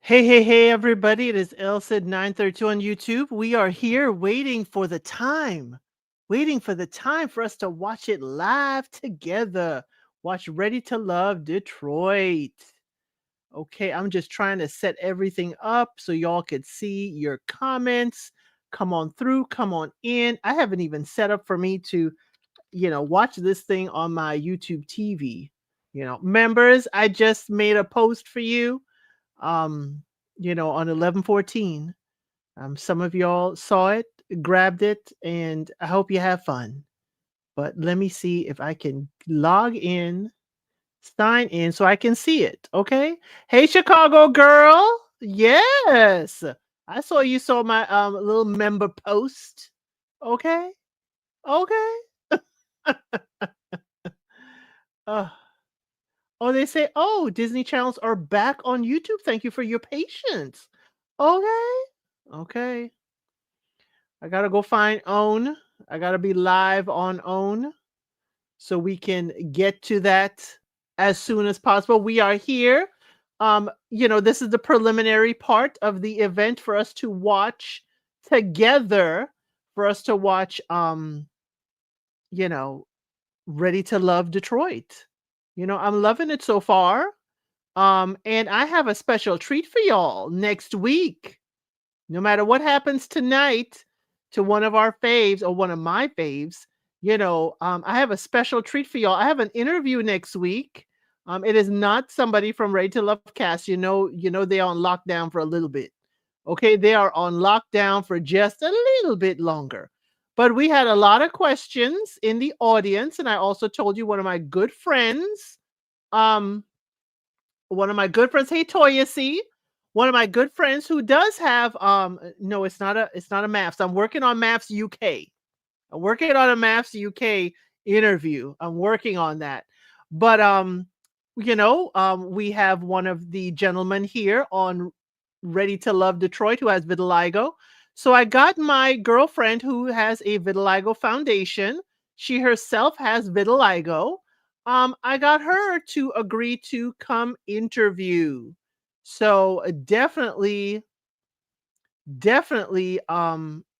Hey, everybody. It is Elsid 932 on YouTube. We are here waiting for the time for us to watch it live together. Watch Ready to Love Detroit. Okay, I'm just trying to set everything up so y'all could see your comments. Come on through, come on in. I haven't even set up for me to, watch this thing on my YouTube TV. Members, I just made a post for you um, on 11/14. Some of y'all saw it, grabbed it, and I hope you have fun. But let me see if I can log in, sign in so I can see it. Okay. Hey, Chicago girl. Yes. I saw you saw my little member post. Okay. Okay. Uh, oh, they say, oh, Disney channels are back on YouTube. Thank you for your patience. Okay. Okay. I gotta go find OWN. I gotta be live on OWN so we can get to that as soon as possible. We are here. This is the preliminary part of the event for us to watch together, for us to watch you know, Ready to Love Detroit. I'm loving it so far. And I have a special treat for y'all next week. No matter what happens tonight to one of our faves or one of my faves, I have a special treat for y'all. I have an interview next week. It is not somebody from Ready to Love Cast. They're on lockdown for a little bit. Okay, they are on lockdown for just a little bit longer. But we had a lot of questions in the audience, and I also told you one of my good friends. Um, one of my good friends, hey Toya C, one of my good friends who does have no, it's not a maps. I'm working on Maps UK. I'm working on a Maps UK interview. I'm working on that. But we have one of the gentlemen here on Ready to Love Detroit who has vitiligo. So I got my girlfriend who has a vitiligo foundation. She herself has vitiligo. I got her to agree to come interview. So definitely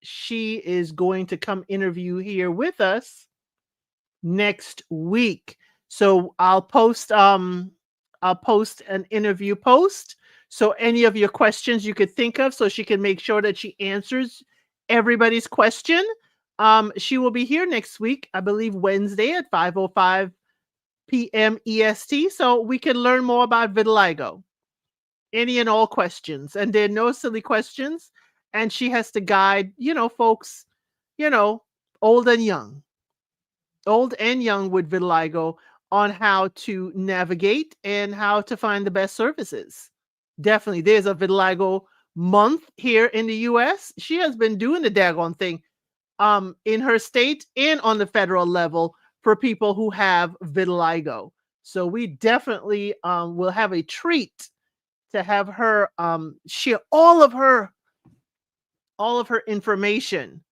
she is going to come interview here with us next week. So I'll post an interview post. So any of your questions you could think of, so she can make sure that she answers everybody's question. She will be here next week, I believe Wednesday at 5:05 p.m. EST, so we can learn more about vitiligo. Any and all questions, and there are no silly questions. And she has to guide, folks, you know, old and young, old and young with vitiligo on how to navigate and how to find the best services. Definitely, there's a vitiligo month here in the U.S. She has been doing the daggone thing in her state and on the federal level for people who have vitiligo. So we definitely will have a treat to have her share all of her information.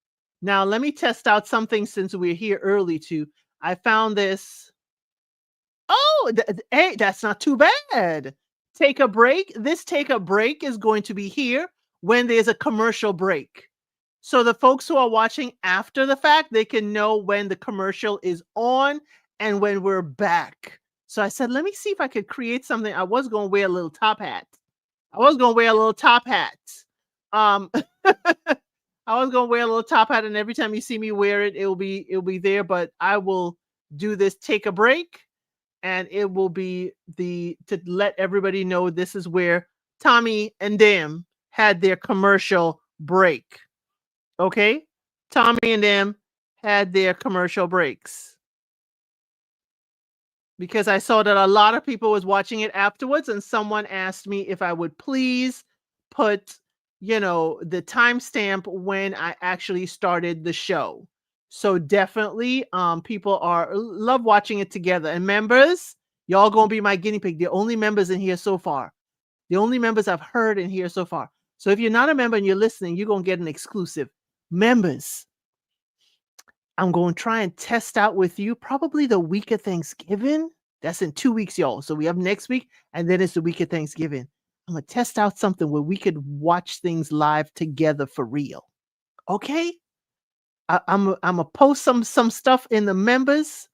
Now, let me test out something since we're here early too. I found this. Oh, hey, that's not too bad. Take a break. This take a break is going to be here when there's a commercial break. So the folks who are watching after the fact, they can know when the commercial is on and when we're back. So I said, let me see if I could create something. I was going to wear a little top hat. Um, I was gonna wear a little top hat, and every time you see me wear it, it'll be there. But I will do this take a break, and it will be the to let everybody know this is where Tommy and them had their commercial break. Okay, Tommy and them had their commercial breaks because I saw that a lot of people was watching it afterwards, and someone asked me if I would please put, the timestamp when I actually started the show. So definitely, people are love watching it together. And members, y'all gonna be my guinea pig. The only members in here so far. The only members I've heard in here so far. So if you're not a member and you're listening, you're gonna get an exclusive. Members, I'm going to try and test out with you probably the week of Thanksgiving. That's in 2 weeks, y'all. So we have next week, and then it's the week of Thanksgiving. I'm gonna test out something where we could watch things live together for real. Okay? I'm gonna post some stuff in the members,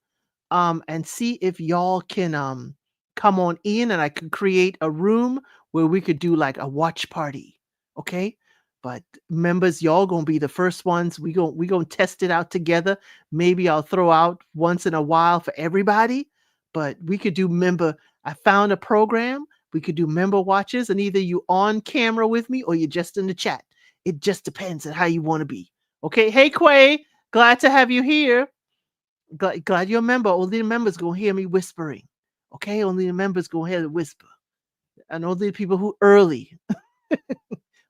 and see if y'all can come on in, and I could create a room where we could do like a watch party. Okay? But members, y'all gonna be the first ones. We gonna test it out together. Maybe I'll throw out once in a while for everybody, but we could do member. I found a program. We could do member watches, and either you on camera with me or you're just in the chat. It just depends on how you want to be. Okay. Hey Quay, glad to have you here. Glad you're a member. Only the members gonna hear me whispering. Okay, only the members gonna hear the whisper. And only the people who early.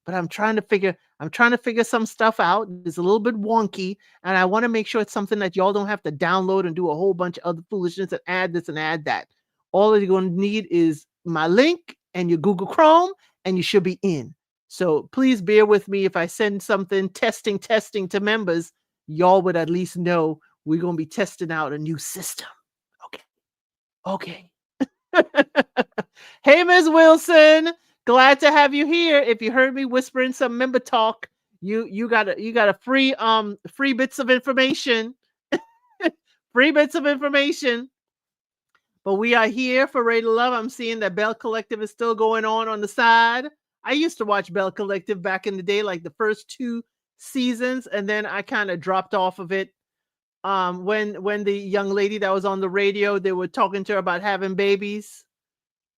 But I'm trying to figure some stuff out. It's a little bit wonky, and I want to make sure it's something that y'all don't have to download and do a whole bunch of other foolishness and add this and add that. All you're gonna need is my link and your Google Chrome, and you should be in. So please bear with me if I send something testing to members. Y'all would at least know we're gonna be testing out a new system. Okay. Okay. Hey, Ms. Wilson. Glad to have you here. If you heard me whispering some member talk, you got a free bits of information. Free bits of information. But we are here for Ready to Love. I'm seeing that Bell Collective is still going on the side. I used to watch Bell Collective back in the day, like the first 2 seasons, and then I kind of dropped off of it. When the young lady that was on the radio, they were talking to her about having babies.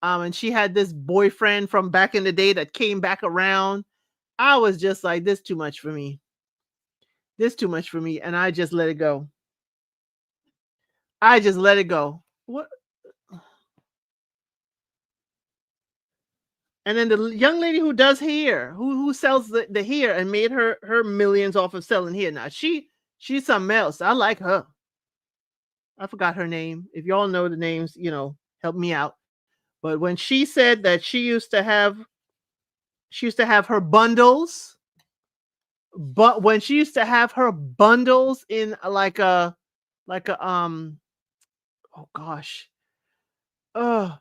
And she had this boyfriend from back in the day that came back around. I was just like, this too much for me. This too much for me. And I just let it go. I just let it go. What? And then the young lady who does hair, who sells the hair and made her millions off of selling hair. Now she's something else. I like her. I forgot her name. If y'all know the names, help me out. But when she said that she used to have her bundles, but when she used to have her bundles in like a oh gosh. Oh,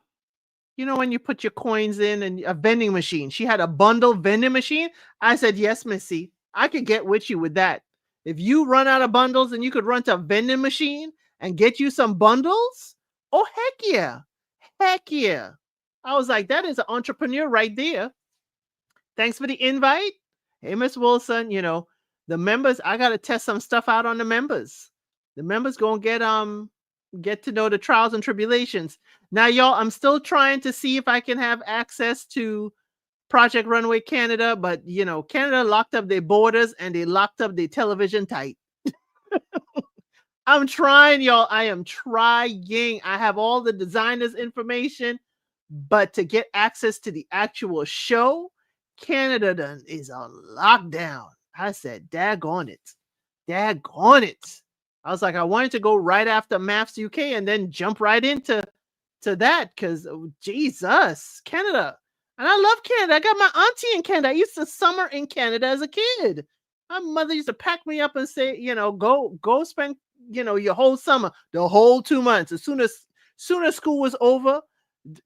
when you put your coins in and a vending machine. She had a bundle vending machine. I said, "Yes, Missy. I could get with you with that. If you run out of bundles and you could run to a vending machine and get you some bundles, oh heck yeah. Heck yeah." I was like, that is an entrepreneur right there. Thanks for the invite. Hey, Miss Wilson, the members, I gotta test some stuff out on the members. The members gonna get to know the trials and tribulations. Now, y'all, I'm still trying to see if I can have access to Project Runway Canada, but Canada locked up their borders and they locked up their television tight. I'm trying, y'all. I am trying. I have all the designers' information, but to get access to the actual show, Canada done is on lockdown. I said, daggone it. Daggone it. I was like, I wanted to go right after Maths UK and then jump right into that because, Jesus, Canada. And I love Canada. I got my auntie in Canada. I used to summer in Canada as a kid. My mother used to pack me up and say, go spend, your whole summer, the whole 2 months. As soon as school was over,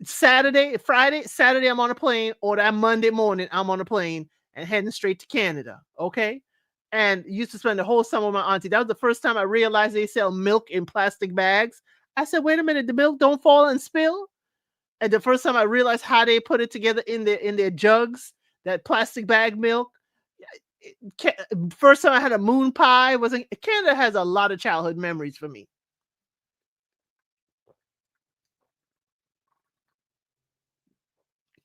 Saturday, I'm on a plane, or that Monday morning, I'm on a plane and heading straight to Canada. Okay. And used to spend the whole summer with my auntie. That was the first time I realized they sell milk in plastic bags. I said, wait a minute, the milk don't fall and spill. And the first time I realized how they put it together in their jugs, that plastic bag milk. First time I had a moon pie was in Canada. Has a lot of childhood memories for me.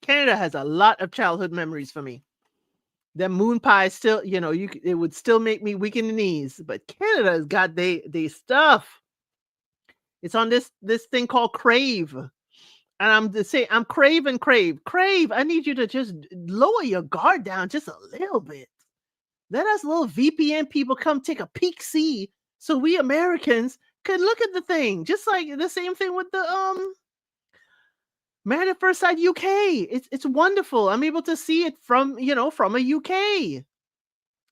Canada has a lot of childhood memories for me. That moon pie still, it would still make me weak in the knees. But Canada's got they stuff. It's on this thing called Crave. And I'm to say, I'm craving Crave. Crave, I need you to just lower your guard down just a little bit. Let us little VPN people come take a peek see so we Americans could look at the thing. Just like the same thing with the Married at First Sight UK. It's wonderful. I'm able to see it from a UK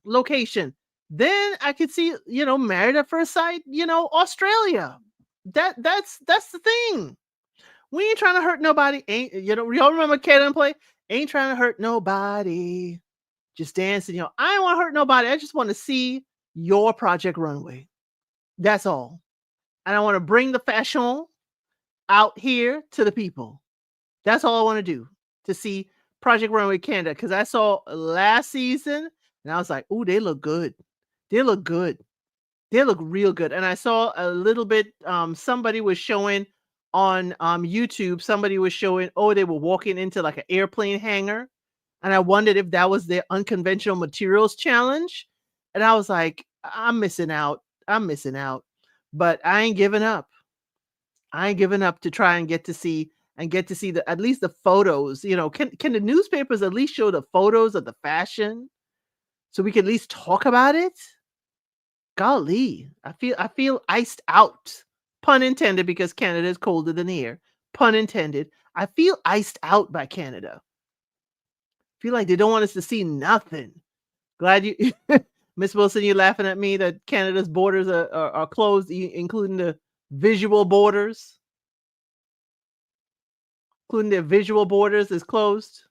location. Then I could see, Married at First Sight, Australia. That's the thing. We ain't trying to hurt nobody. Y'all remember Kid and Play? Ain't trying to hurt nobody. Just dancing, I don't wanna hurt nobody. I just wanna see your Project Runway. That's all. And I wanna bring the fashion out here to the people. That's all I wanna do, to see Project Runway Canada, because I saw last season, and I was like, "Ooh, they look good. They look good. They look real good." And I saw a little bit, somebody was showing on, YouTube, somebody was showing, oh, they were walking into, like, an airplane hangar, and I wondered if that was their unconventional materials challenge, and I was like, I'm missing out. I'm missing out." But I ain't giving up. I ain't giving up to try and get to see the at least the photos, can the newspapers at least show the photos of the fashion so we can at least talk about it? Golly, I feel iced out. Pun intended, because Canada is colder than here. Pun intended. I feel iced out by Canada. Feel like they don't want us to see nothing. Glad you Miss Wilson, you laughing at me that Canada's borders are closed, including the visual borders, including their visual borders is closed.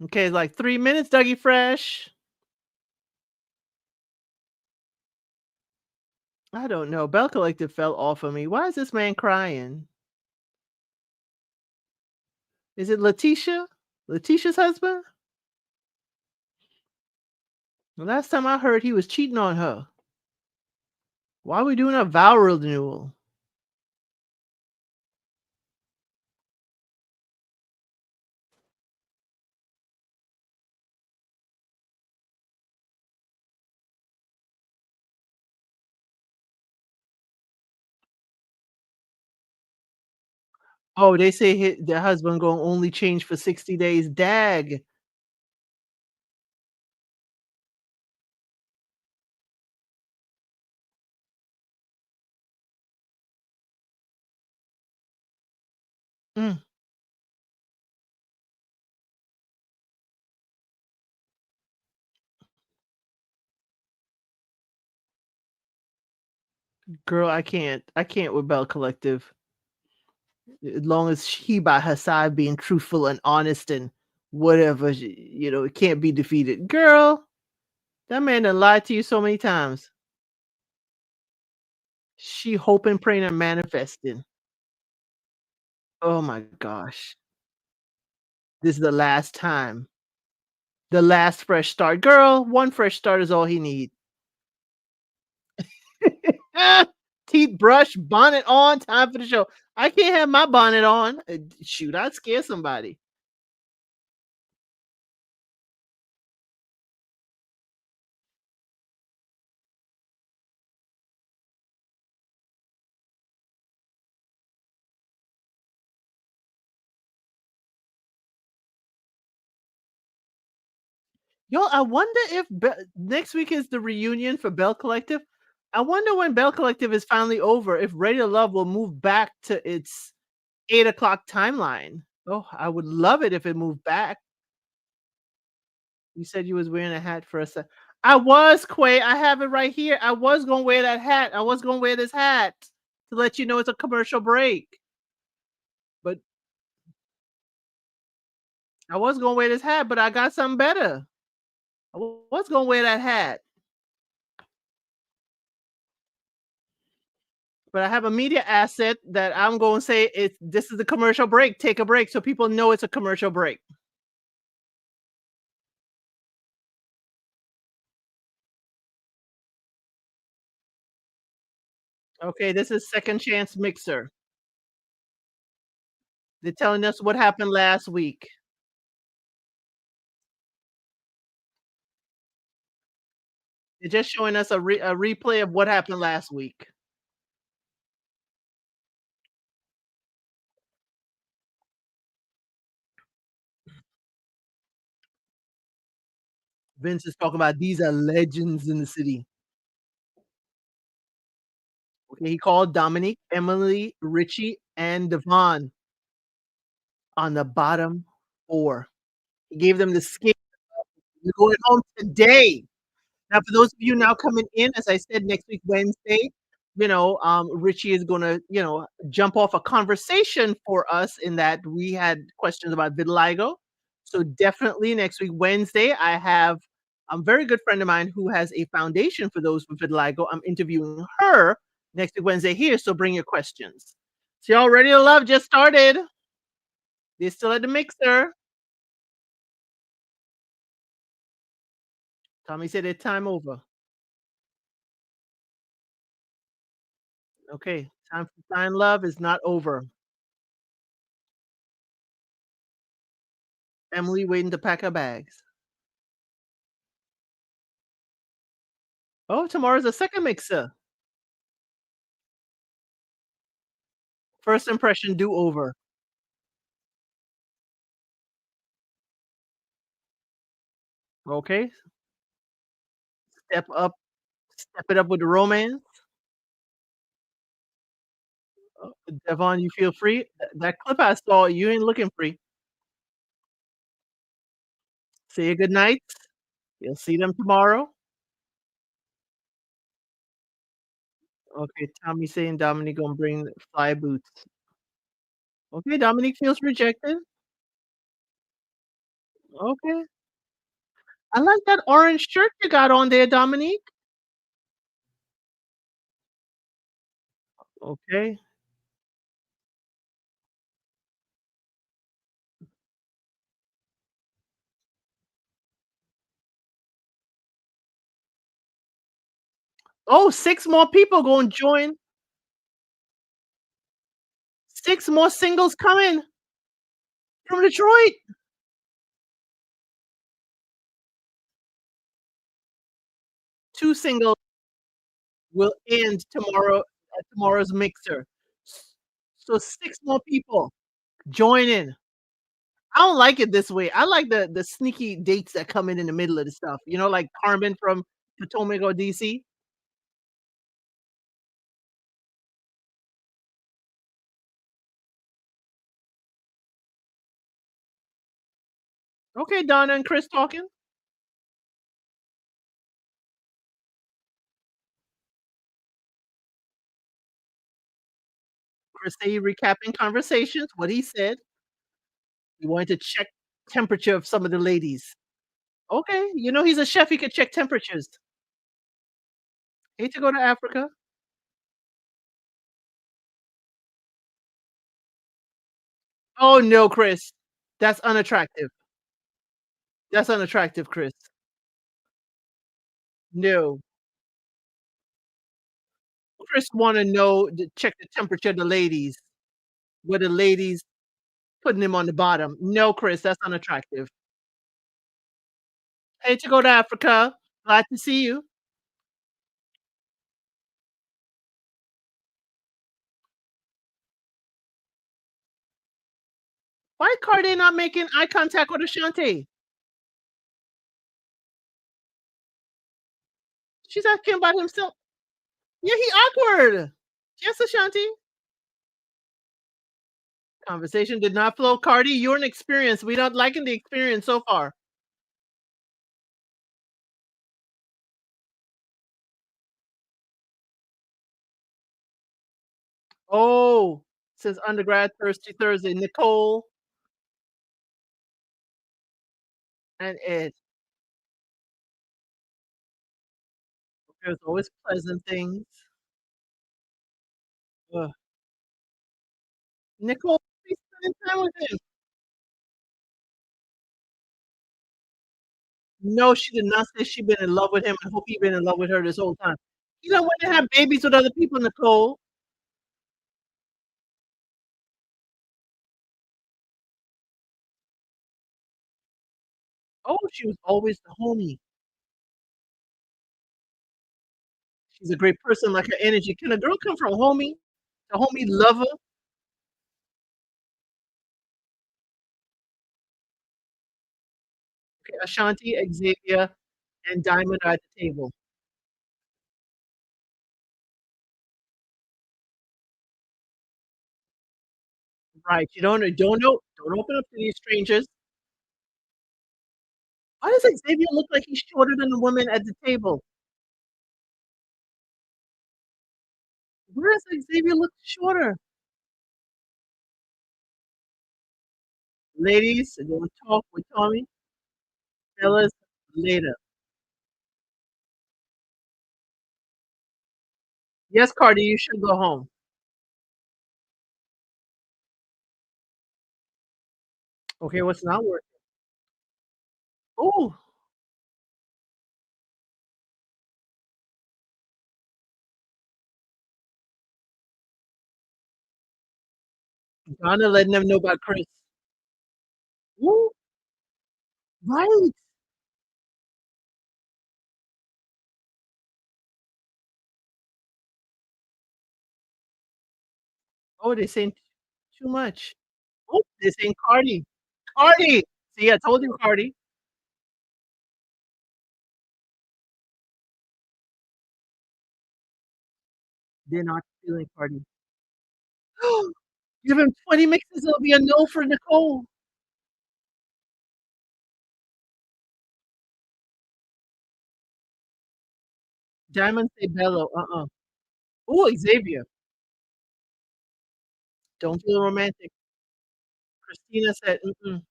Okay, like 3 minutes, Dougie Fresh. I don't know. Bell Collective fell off of me. Why is this man crying? Is it Letitia? Letitia's husband? The last time I heard, he was cheating on her. Why are we doing a vow renewal? Oh, they say their husband gonna only change for 60 days. Dag. Mm, girl, I can't. I can't with Bell Collective. As long as he by her side being truthful and honest and whatever, it can't be defeated. Girl, that man done lied to you so many times. She hoping, praying, and manifesting. Oh my gosh. This is the last time. The last fresh start. Girl, one fresh start is all he need. Teeth brush, bonnet on, time for the show. I can't have my bonnet on. Shoot, I'd scare somebody. Yo, I wonder if next week is the reunion for Bell Collective. I wonder when Bell Collective is finally over, if Radio Love will move back to its 8 o'clock timeline. Oh, I would love it if it moved back. You said you was wearing a hat for a sec. I was, Quay. I have it right here. I was gonna wear that hat. I was gonna wear this hat to let you know it's a commercial break. But I was gonna wear this hat, but I got something better. Was gonna wear that hat, but I have a media asset that I'm gonna say this is the commercial break. Take a break so people know it's a commercial break. Okay, this is second chance mixer. They're telling us what happened last week. They're just showing us a replay of what happened last week. Vince is talking about these are legends in the city. Okay, he called Dominique, Emily, Richie, and Devon on the bottom four. He gave them the skip. You're going home today. Now, for those of you now coming in, as I said, next week, Wednesday, Richie is gonna, jump off a conversation for us in that we had questions about vitiligo. So definitely next week, Wednesday, I have a very good friend of mine who has a foundation for those with vitiligo. I'm interviewing her next week, Wednesday here. So bring your questions. So y'all ready to love? Just started. They're still at the mixer. Tommy said it's time over. Okay, time for find love is not over. Emily waiting to pack her bags. Oh, tomorrow's the second mixer. First impression do over. Okay, step up, step it up with the romance. Devon, you feel free. That clip I saw, you ain't looking free. Say your good nights. You'll see them tomorrow. Okay, Tommy saying Dominique gonna bring fly boots. Okay, Dominique feels rejected. Okay. I like that orange shirt you got on there, Dominique. Okay. Oh, 6 more people gonna join. 6 more singles coming from Detroit. 2 singles will end tomorrow at tomorrow's mixer. S So 6 more people join in. I don't like it this way. I like the sneaky dates that come in the middle of the stuff, like Carmen from Potomac or DC. Okay, Donna and Chris talking. Chris say he recapping conversations, what he said. He wanted to check temperature of some of the ladies. Okay, he's a chef, he could check temperatures. Hate to go to Africa. Oh, no, Chris. That's unattractive. That's unattractive, Chris. No. Chris wanna know to check the temperature of the ladies, where the ladies putting him on the bottom. No, Chris, that's unattractive. Hate to go to Africa. Glad to see you. Why Cardi not making eye contact with Ashanti? She's asking about himself. Yeah, he awkward. Yes, Ashanti. Conversation did not flow. Cardi, you're an experience. We not liking the experience so far. Oh, says undergrad Thirsty Thursday. Nicole and Ed. There's always pleasant things. Ugh. Nicole, be spending time with him. No, she did not say she been in love with him. I hope he been in love with her this whole time. He don't want to have babies with other people, Nicole. Oh, she was always the homie. She's a great person, like her energy. Can a girl come from homie to homie lover? Okay, Ashanti, Xavier, and Diamond are at the table. Right. You don't open up to these strangers. Why does Xavier look like he's shorter than the woman at the table? Where does Xavier look shorter? Ladies, we'll talk with Tommy. Fellas, later. Yes, Cardi, you should go home. Okay, what's not working? Oh, Donna letting them know about Chris. Ooh, right. Oh, they're saying too much. Oh, they're saying Cardi. Cardi! See, I told you, Cardi. They're not feeling Cardi. Give him 20 mixes, it'll be a no for Nicole. Diamond say Bello, Ooh, Xavier. Don't feel romantic. Christina said, "Mm-mm,"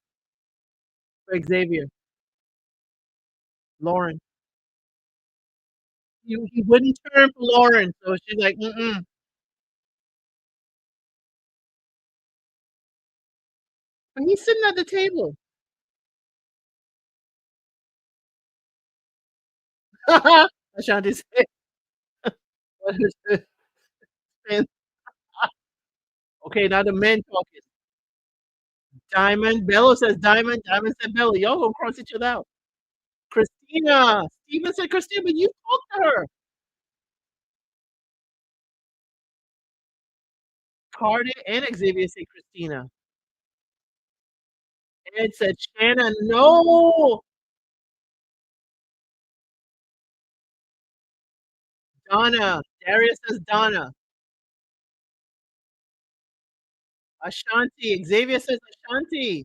for Xavier. Lauren. He wouldn't turn for Lauren, so she's like, "Mm-mm." But he's sitting at the table. Ashanti said, "What is this?" And okay, now the men talking. Diamond, Bello says Diamond, Diamond said Bello. Y'all gonna cross each other out. Christina, Steven said Christina, but you talked to her. Cardi and Xavier said Christina. Ed said Shannon, no. Donna. Darius says Donna. Ashanti. Xavier says Ashanti.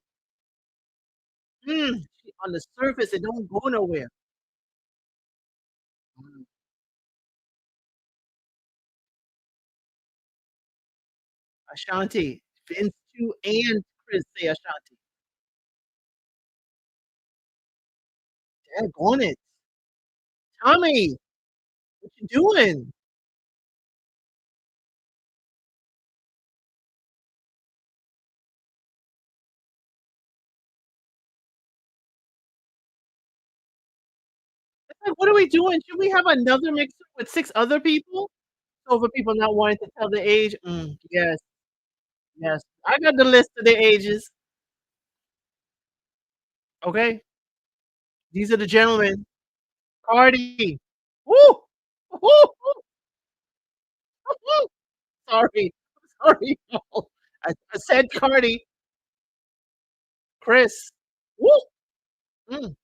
On the surface, it don't go nowhere. Mm, Ashanti. Vince too and Chris say Ashanti. Daggone it. Tommy, what you doing? It's like, what are we doing? Should we have another mixer with 6 other people? So for people not wanting to tell their age, yes, yes. I got the list of their ages, okay? These are the gentlemen. Cardi. Woo! Woo! Woo! Woo! Sorry. Sorry. No. I said Cardi. Chris. Woo! Mm.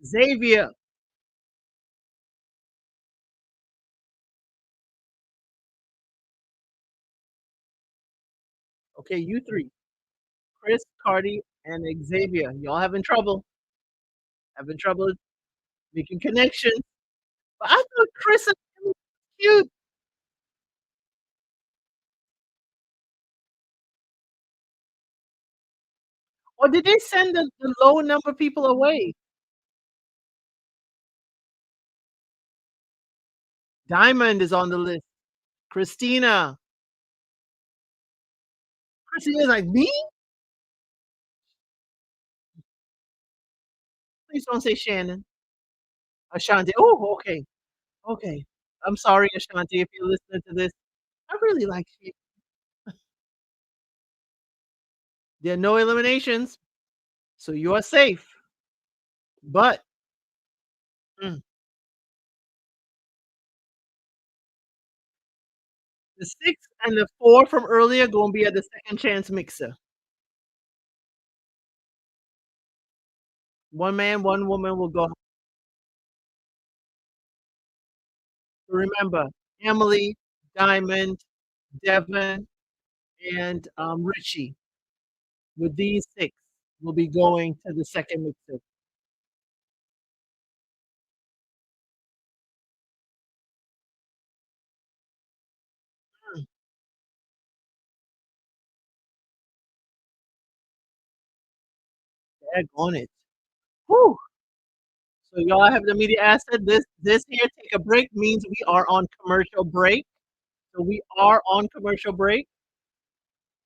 Xavier. Okay, you 3. Chris, Cardi, and Xavier. Y'all having trouble. Having trouble making connections. But I thought Chris and him was cute. Or did they send the low number people away? Diamond is on the list. Christina. Christina's like, "Me? Please don't say Shannon." Ashanti. Oh, okay. Okay. I'm sorry, Ashanti, if you're listening to this. I really like you. There are no eliminations, so you are safe. But mm, the 6 and the 4 from earlier gonna be at the second chance mixer. One man, one woman will go. Remember, Emily, Diamond, Devin, and, Richie. With these 6 will be going to the second mixer. Daggone it. Whew. So y'all have the media asset. This here, take a break, means we are on commercial break. So we are on commercial break.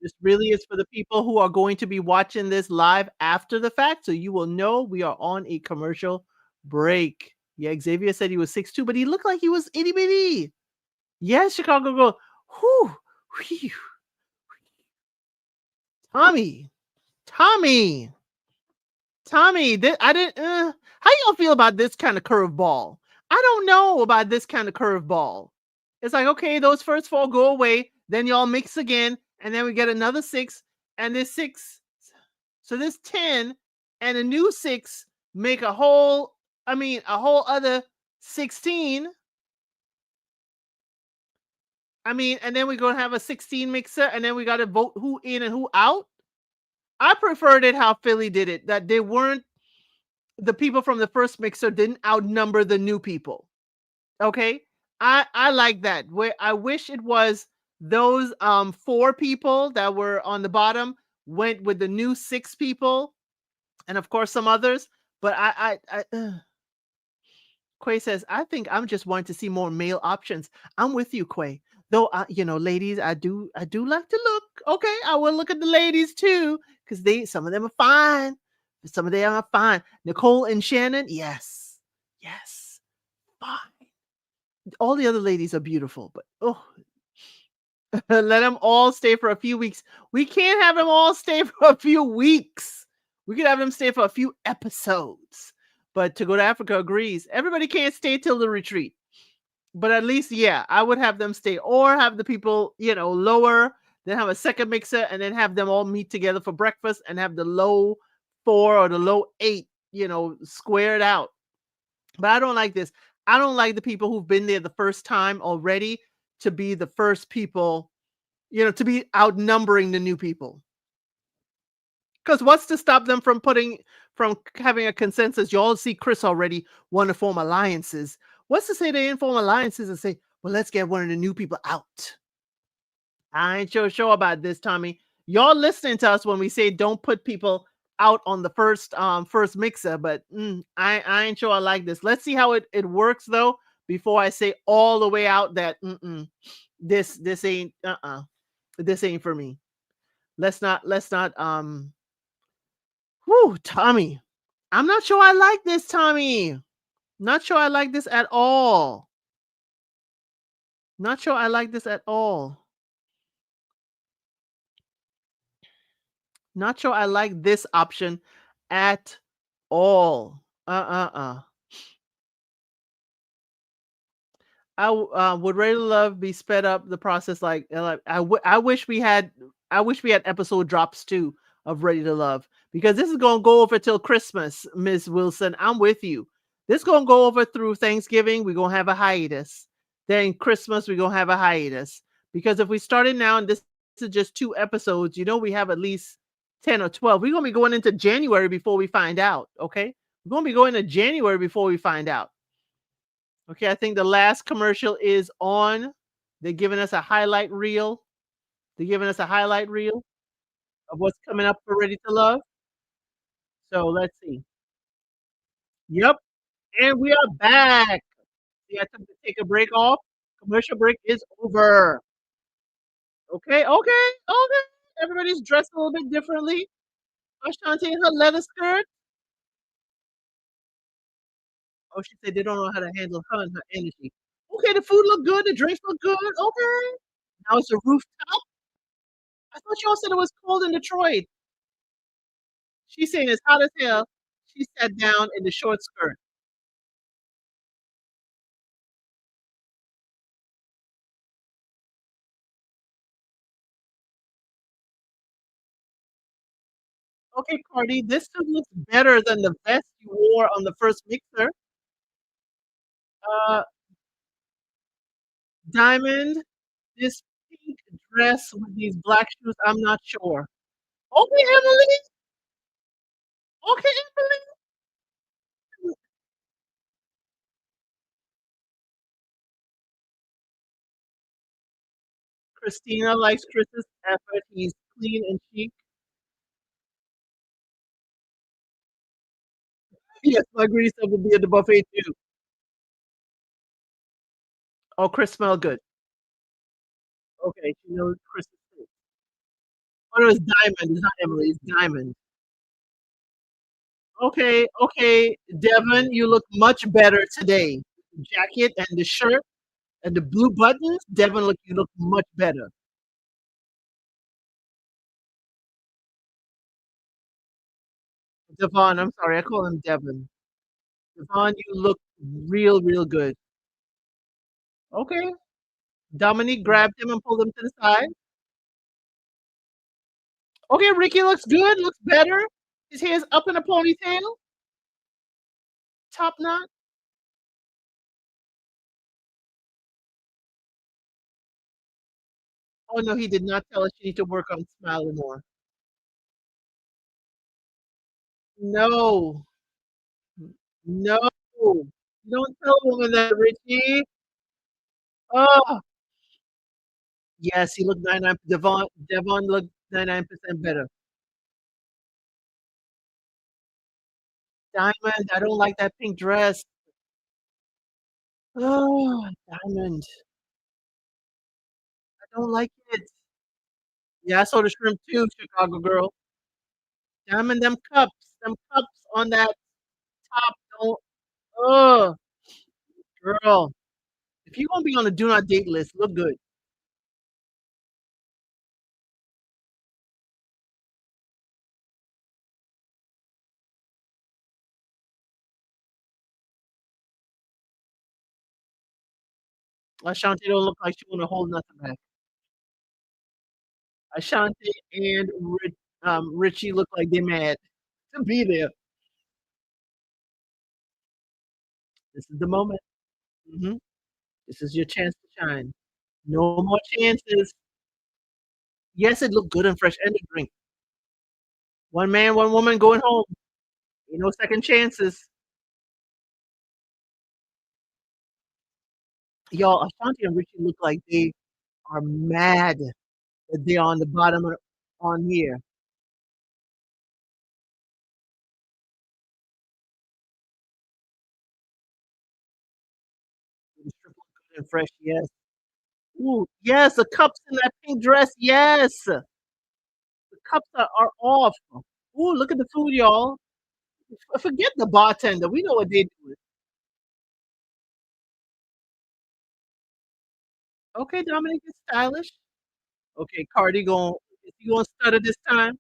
This really is for the people who are going to be watching this live after the fact, so you will know we are on a commercial break. Yeah, Xavier said he was 6'2", but he looked like he was itty bitty. Yes, Chicago girl. Whew, whew. Tommy, Tommy, Tommy. I didn't. How y'all feel about this kind of curveball? I don't know about this kind of curveball. It's like, okay, those first four go away, then y'all mix again, and then we get another six, and this six. So this 10 and a new six make a whole, a whole other 16. And then we're gonna have a 16 mixer, and then we gotta vote who in and who out. I preferred it how Philly did it, that they weren't the people from the first mixer didn't outnumber the new people. Okay. I like that. Where I wish it was those four people that were on the bottom went with the new six people, and of course some others. But Quay says, I think I'm just wanting to see more male options. I'm with you, Quay. Though, ladies, I do like to look. Okay, I will look at the ladies too, because some of them are fine. Some of them are fine. Nicole and Shannon, yes, yes, fine. All the other ladies are beautiful, but oh, let them all stay for a few weeks. We can't have them all stay for a few weeks. We could have them stay for a few episodes. But To Go to Africa agrees. Everybody can't stay till the retreat. But at least, yeah, I would have them stay, or have the people, lower, then have a second mixer, and then have them all meet together for breakfast and have the low four or the low eight, squared out. But I don't like this. I don't like the people who've been there the first time already to be the first people, to be outnumbering the new people. Because what's to stop them from having a consensus? You all see Chris already want to form alliances. What's to say they didn't form alliances and say, well, let's get one of the new people out? I ain't sure about this, Tommy. Y'all listening to us when we say don't put people out on the first mixer, but I ain't sure I like this. Let's see how it works though before I say all the way out that this ain't this ain't for me. Let's not. Whoo, Tommy. I'm not sure I like this, Tommy. Not sure I like this at all. Not sure I like this at all. Not sure I like this option at all. Uh. Would Ready to Love be sped up the process I wish we had episode drops too of Ready to Love, because this is gonna go over till Christmas, Miss Wilson. I'm with you. This gonna go over through Thanksgiving. We're gonna have a hiatus. Then Christmas, we're gonna have a hiatus. Because if we started now and this is just 2 episodes, we have at least 10 or 12. We're gonna be going into January before we find out. Okay. We're gonna be going to January before we find out. Okay, I think the last commercial is on. They're giving us a highlight reel. They're giving us a highlight reel of what's coming up for Ready to Love. So let's see. Yep, and we are back. See, I took to take a break off. Commercial break is over. Okay, okay, okay. Everybody's dressed a little bit differently. Ashanti in her leather skirt. Oh, she said they don't know how to handle her and her energy. Okay, the food look good, the drinks look good. Okay. Now it's a rooftop. I thought y'all said it was cold in Detroit. She's saying it's hot as hell. She sat down in the short skirt. Okay, Cardi, this suit looks better than the vest you wore on the first mixer. Uh, Diamond, this pink dress with these black shoes, I'm not sure. Okay, Emily. Okay, Emily. Christina likes Chris's effort. He's clean and chic. Yes, my greedy self will be at the buffet too. Oh, Chris smell good. Okay, she knows Chris is good. Oh, no, it's Diamond, it's not Emily, it's Diamond. Okay, okay, Devin, you look much better today. Jacket and the shirt and the blue buttons, Devin, you look much better. Devon, I'm sorry, I call him Devin. Devon, you look real good. Okay. Dominique grabbed him and pulled him to the side. Okay, Ricky looks good, looks better. His hair's up in a ponytail, top knot. Oh no, he did not tell us you need to work on smiling more. No, no. Don't tell a woman that, Richie. Oh, yes, he looked 99. Devon looked 99% better. Diamond, I don't like that pink dress. Oh, Diamond, I don't like it. Yeah, I saw the shrimp too, Chicago girl. Diamond, them cups on that top don't. Oh, girl, if you're gonna be on the do not date list, look good. Ashanti don't look like she wanna hold nothing back. Ashanti and Richie look like they're mad to be there. This is the moment. Mhm. This is your chance to shine. No more chances. Yes, it looked good and fresh, and the drink. One man, one woman going home. Ain't no second chances. Y'all, Ashanti and Richie look like they are mad that they're on the bottom of on here. The strip look good and fresh, yes. Ooh, yes, the cups in that pink dress, yes. The cups are off. Ooh, look at the food, y'all. Forget the bartender. We know what they do. Okay, Dominic is stylish. Okay, Cardi going is he gonna stutter this time?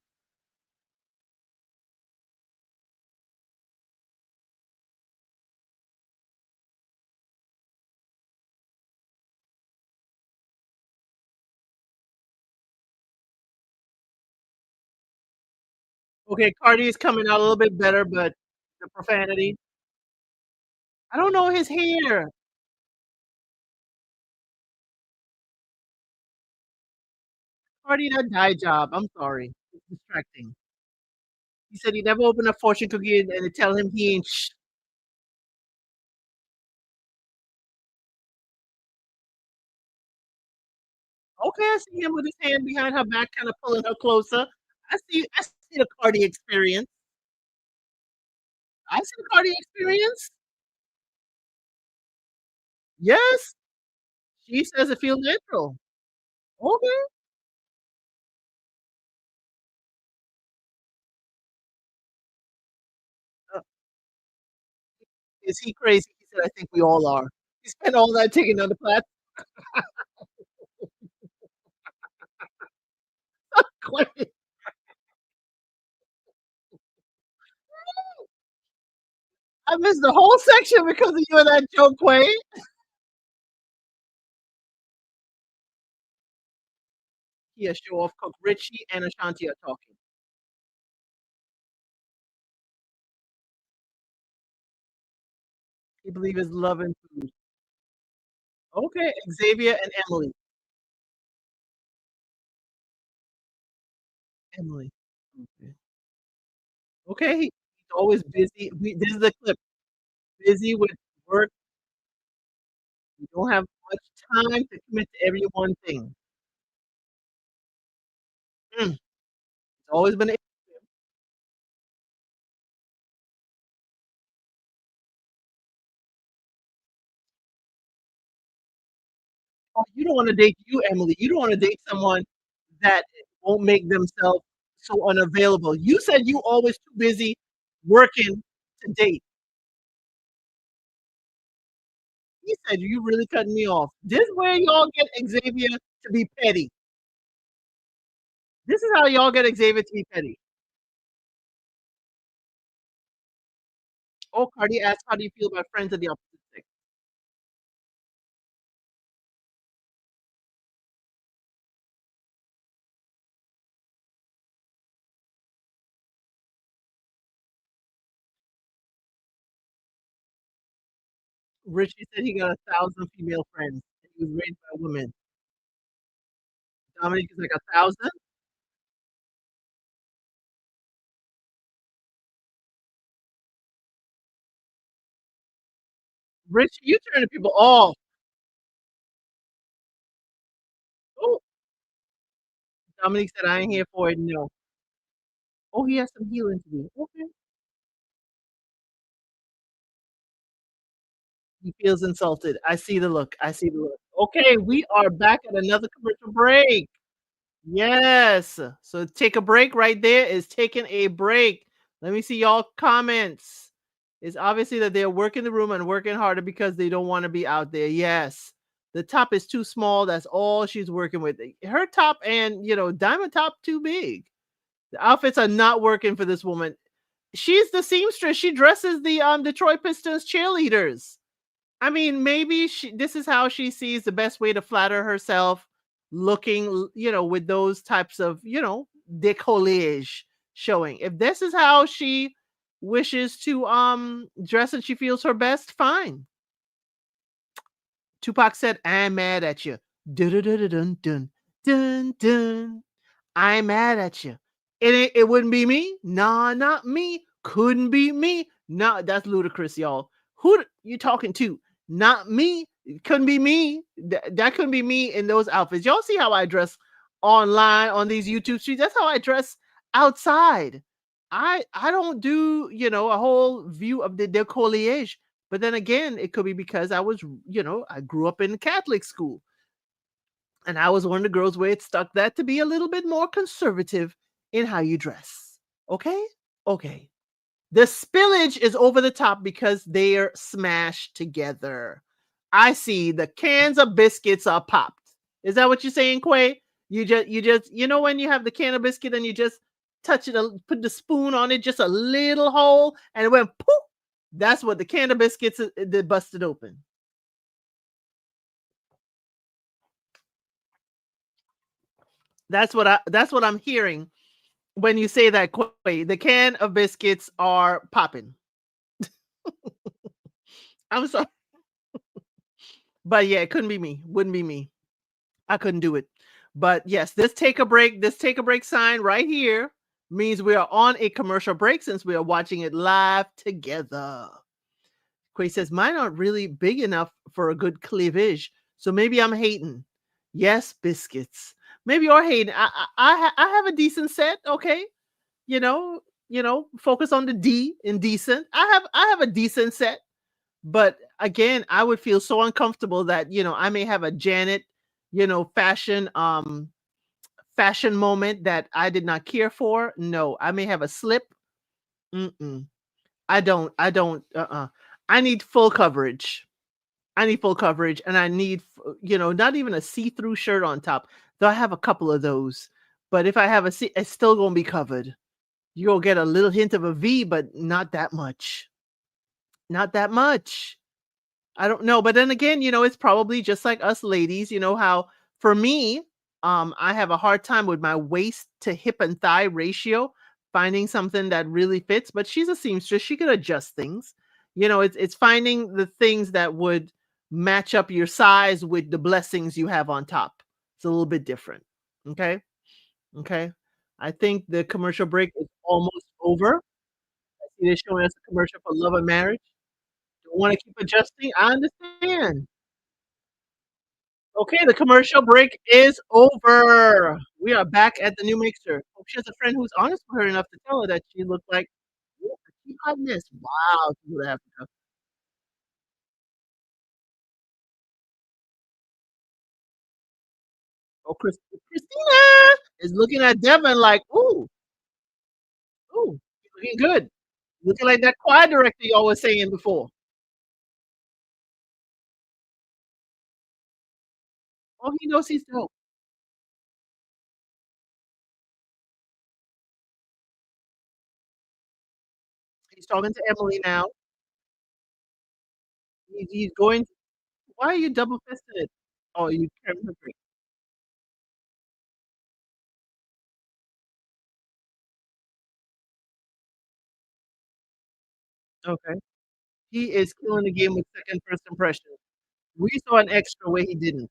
Okay, Cardi is coming out a little bit better, but the profanity. I don't know his hair. Cardi, that dye job. I'm sorry. It's distracting. He said he never opened a fortune cookie and they tell him he ain't okay, I see him with his hand behind her back, kind of pulling her closer. I see the Cardi experience. I see the Cardi experience. Yes. She says it feels natural. Okay. Uh, is he crazy? He said, I think we all are. He spent all that taking on the platform. I missed the whole section because of you and that joke, Quay. He a show off cook. Richie and Ashanti are talking. He believe his love and food. Okay, Xavier and Emily. Emily. Okay. Okay, he's always busy. This is the clip. Busy with work. You don't have much time to commit to every one thing. It's always been you don't wanna date you, Emily. You don't wanna date someone that won't make themselves so unavailable. You said you always too busy working to date. He said, "You really cutting me off." This where y'all get Xavier to be petty. This is how y'all get Xavier to be petty. Oh, Cardi asked, "How do you feel about friends of the opposite sex?" Richie said he got 1,000 female friends, and he was raised by women. Dominique is like 1,000? Richie, you turning people off. Oh, Dominique said, "I ain't here for it, no." Oh, he has some healing to do. Okay. He feels insulted. I see the look. I see the look. Okay, we are back at another commercial break. Yes. So take a break right there is taking a break. Let me see y'all comments. It's obviously that they're working the room and working harder because they don't want to be out there. Yes. The top is too small. That's all she's working with. Her top and, diamond top too big. The outfits are not working for this woman. She's the seamstress. She dresses the Detroit Pistons cheerleaders. I mean, maybe this is how she sees the best way to flatter herself, looking, with those types of, décollage showing. If this is how she wishes to dress and she feels her best, fine. Tupac said, "I'm mad at you." Dun dun dun dun dun dun dun. I'm mad at you. It wouldn't be me. Nah, not me. Couldn't be me. Nah, that's ludicrous, y'all. Who you talking to? Not me. It couldn't be me. That couldn't be me in those outfits. Y'all see how I dress online on these YouTube streets? That's how I dress outside. I don't do, a whole view of the décolletage. But then again, it could be because I grew up in Catholic school. And I was one of the girls where it stuck that to be a little bit more conservative in how you dress. Okay? Okay. The spillage is over the top because they're smashed together. I see the cans of biscuits are popped. Is that what you're saying, Quay? When you have the can of biscuit and you just touch it, put the spoon on it, just a little hole, and it went poof. That's what the can of biscuits they busted open. That's what I'm hearing when you say that, Quay. The can of biscuits are popping. I'm sorry. But yeah, it couldn't be me. Wouldn't be me. I couldn't do it. But yes, this take a break sign right here means we are on a commercial break since we are watching it live together. Quay says, "Mine aren't really big enough for a good cleavage. So maybe I'm hating." Yes, biscuits. Maybe you're hating. I have a decent set, okay? You know, focus on the D in decent. I have a decent set. But again, I would feel so uncomfortable that, I may have a Janet, fashion moment that I did not care for. No, I may have a slip. Mm-mm. I don't, I need full coverage. I need full coverage and I need, not even a see-through shirt on top. Though I have a couple of those. But if I have it's still going to be covered. You'll get a little hint of a V, but not that much. Not that much. I don't know, but then again, it's probably just like us ladies, how for me, I have a hard time with my waist to hip and thigh ratio, finding something that really fits, but she's a seamstress, she could adjust things. It's finding the things that would match up your size with the blessings you have on top. It's a little bit different. Okay? Okay. I think the commercial break is almost over. I see they're showing us a commercial for Love and Marriage. Don't wanna keep adjusting, I understand. Okay, the commercial break is over. We are back at the new mixer. Hope she has a friend who's honest with her enough to tell her that she looked like, "Ooh, she hotness." Wow, to go to Africa. Oh, Christina is looking at Devin like, "Ooh, ooh, he's looking good." Looking like that choir director y'all was saying before. Oh, he knows he's dope. He's talking to Emily now. He's going. Why are you double fisted? Oh, you can't remember. Okay. He is killing the game with second first impression. We saw an extra where he didn't.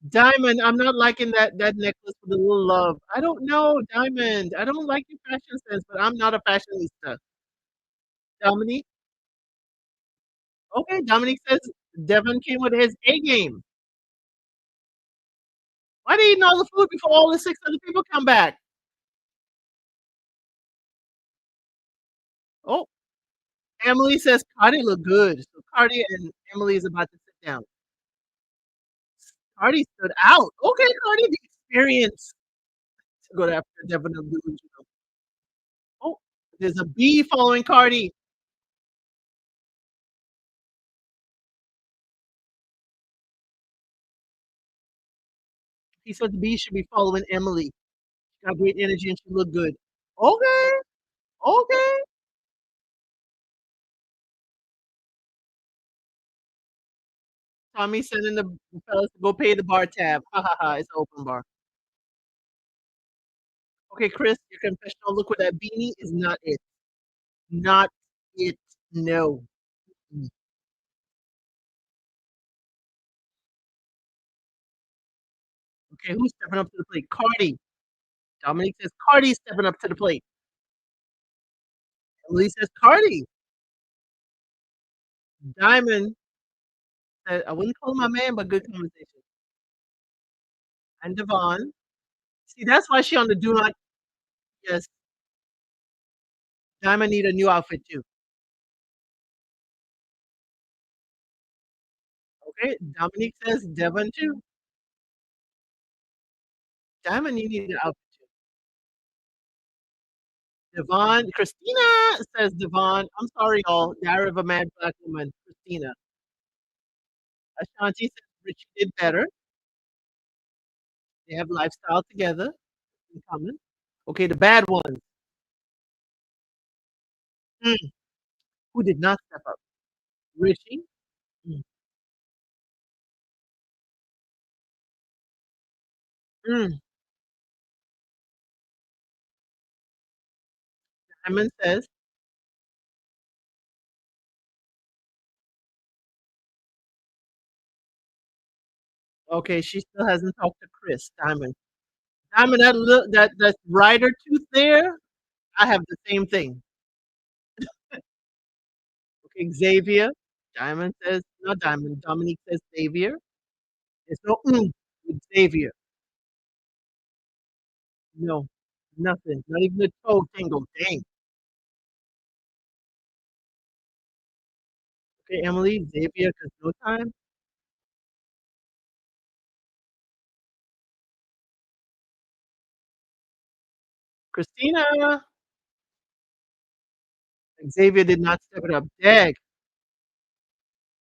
Diamond, I'm not liking that necklace with the little love. I don't know, Diamond. I don't like your fashion sense, but I'm not a fashionista. Dominique, okay. Dominique says Devin came with his A game. Why they eating all the food before all the six other people come back? Oh, Emily says Cardi look good. So Cardi and Emily is about to sit down. Cardi stood out. Okay, Cardi, the experience to go after Devin and Delusional. Oh, there's a bee following Cardi. He said the bee should be following Emily. She got great energy and she looked good. Okay, okay. Tommy sending the fellas to go pay the bar tab. Ha ha ha. It's an open bar. Okay, Chris, your confessional look with that beanie is not it. Not it. No. Mm. Okay, who's stepping up to the plate? Cardi. Dominique says Cardi's stepping up to the plate. Emily says Cardi. Diamond said, I wouldn't call him my man, but good conversation. And Devon. See, that's why she on the do not. Yes, Diamond need a new outfit too. Okay, Dominique says Devon too. Diamond, you need an outfit too. Devon, Christina says Devon. I'm sorry, y'all. Diary of a Mad Black Woman. Christina. Ashanti says Richie did better. They have lifestyle together in common. Okay, the bad ones. Mm, who did not step up? Richie. Mm, mm. Diamond says, okay, she still hasn't talked to Chris. Diamond. Diamond, that look, that rider tooth there. I have the same thing. Okay, Xavier. Diamond says, not Diamond. Dominique says Xavier. There's no with Xavier. No, nothing. Not even a toe tingle. Dang. Okay, Emily, Xavier, because no time. Christina. Xavier did not step it up. Dag.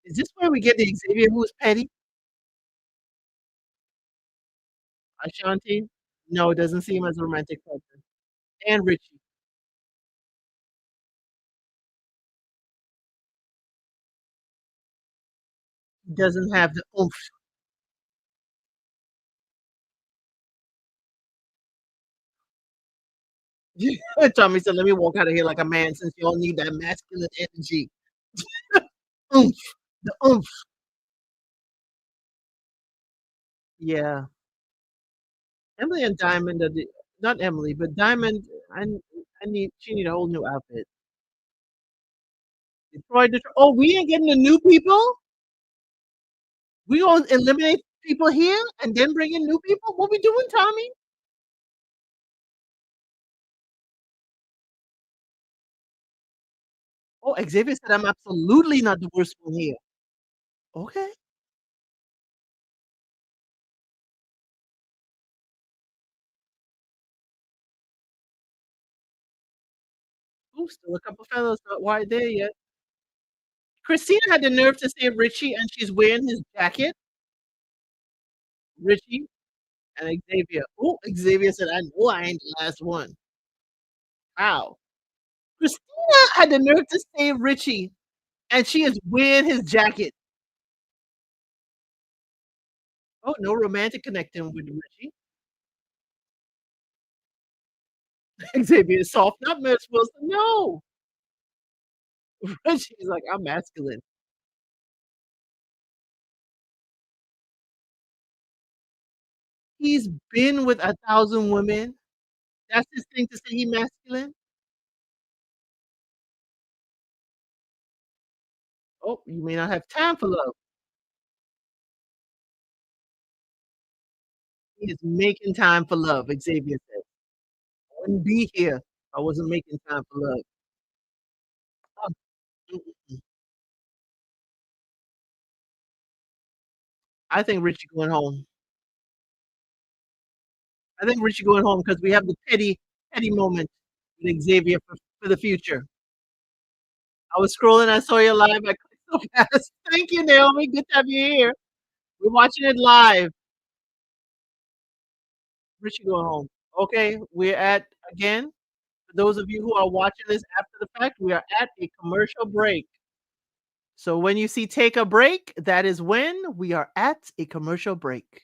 Is this where we get the Xavier who is petty? Ashanti? No, it doesn't seem as a romantic partner. And Richie doesn't have the oomph. Tommy said, let me walk out of here like a man since you all need that masculine energy. Oomph. The oomph. Yeah. Emily and Diamond are not Emily, but Diamond, she need a whole new outfit. Oh, we ain't getting the new people? We gonna eliminate people here and then bring in new people? What we doing, Tommy? Oh, Xavier said I'm absolutely not the worst one here. Okay. Ooh, still a couple fellows not quite there yet. Christina had the nerve to say Richie, and she's wearing his jacket. Richie and Xavier. Ooh, Xavier said, "I know I ain't the last one." Wow. Christina had the nerve to say Richie, and she is wearing his jacket. Oh, no romantic connecting with Richie. Xavier is soft, not Miss Wilson, no. Richie's like, "I'm masculine." He's been with 1,000 women. That's his thing to say he masculine? Oh, you may not have time for love. He is making time for love, Xavier said. "I wouldn't be here if I wasn't making time for love." Oh, mm, mm, mm. I think Richie going home. I think Richie going home because we have the petty moment with Xavier for the future. I was scrolling, I saw you live, I clicked so fast. Thank you, Naomi, good to have you here. We're watching it live. Richie going home. Okay, we're at again, for those of you who are watching this after the fact, we are at a commercial break. So when you see "take a break," that is when we are at a commercial break.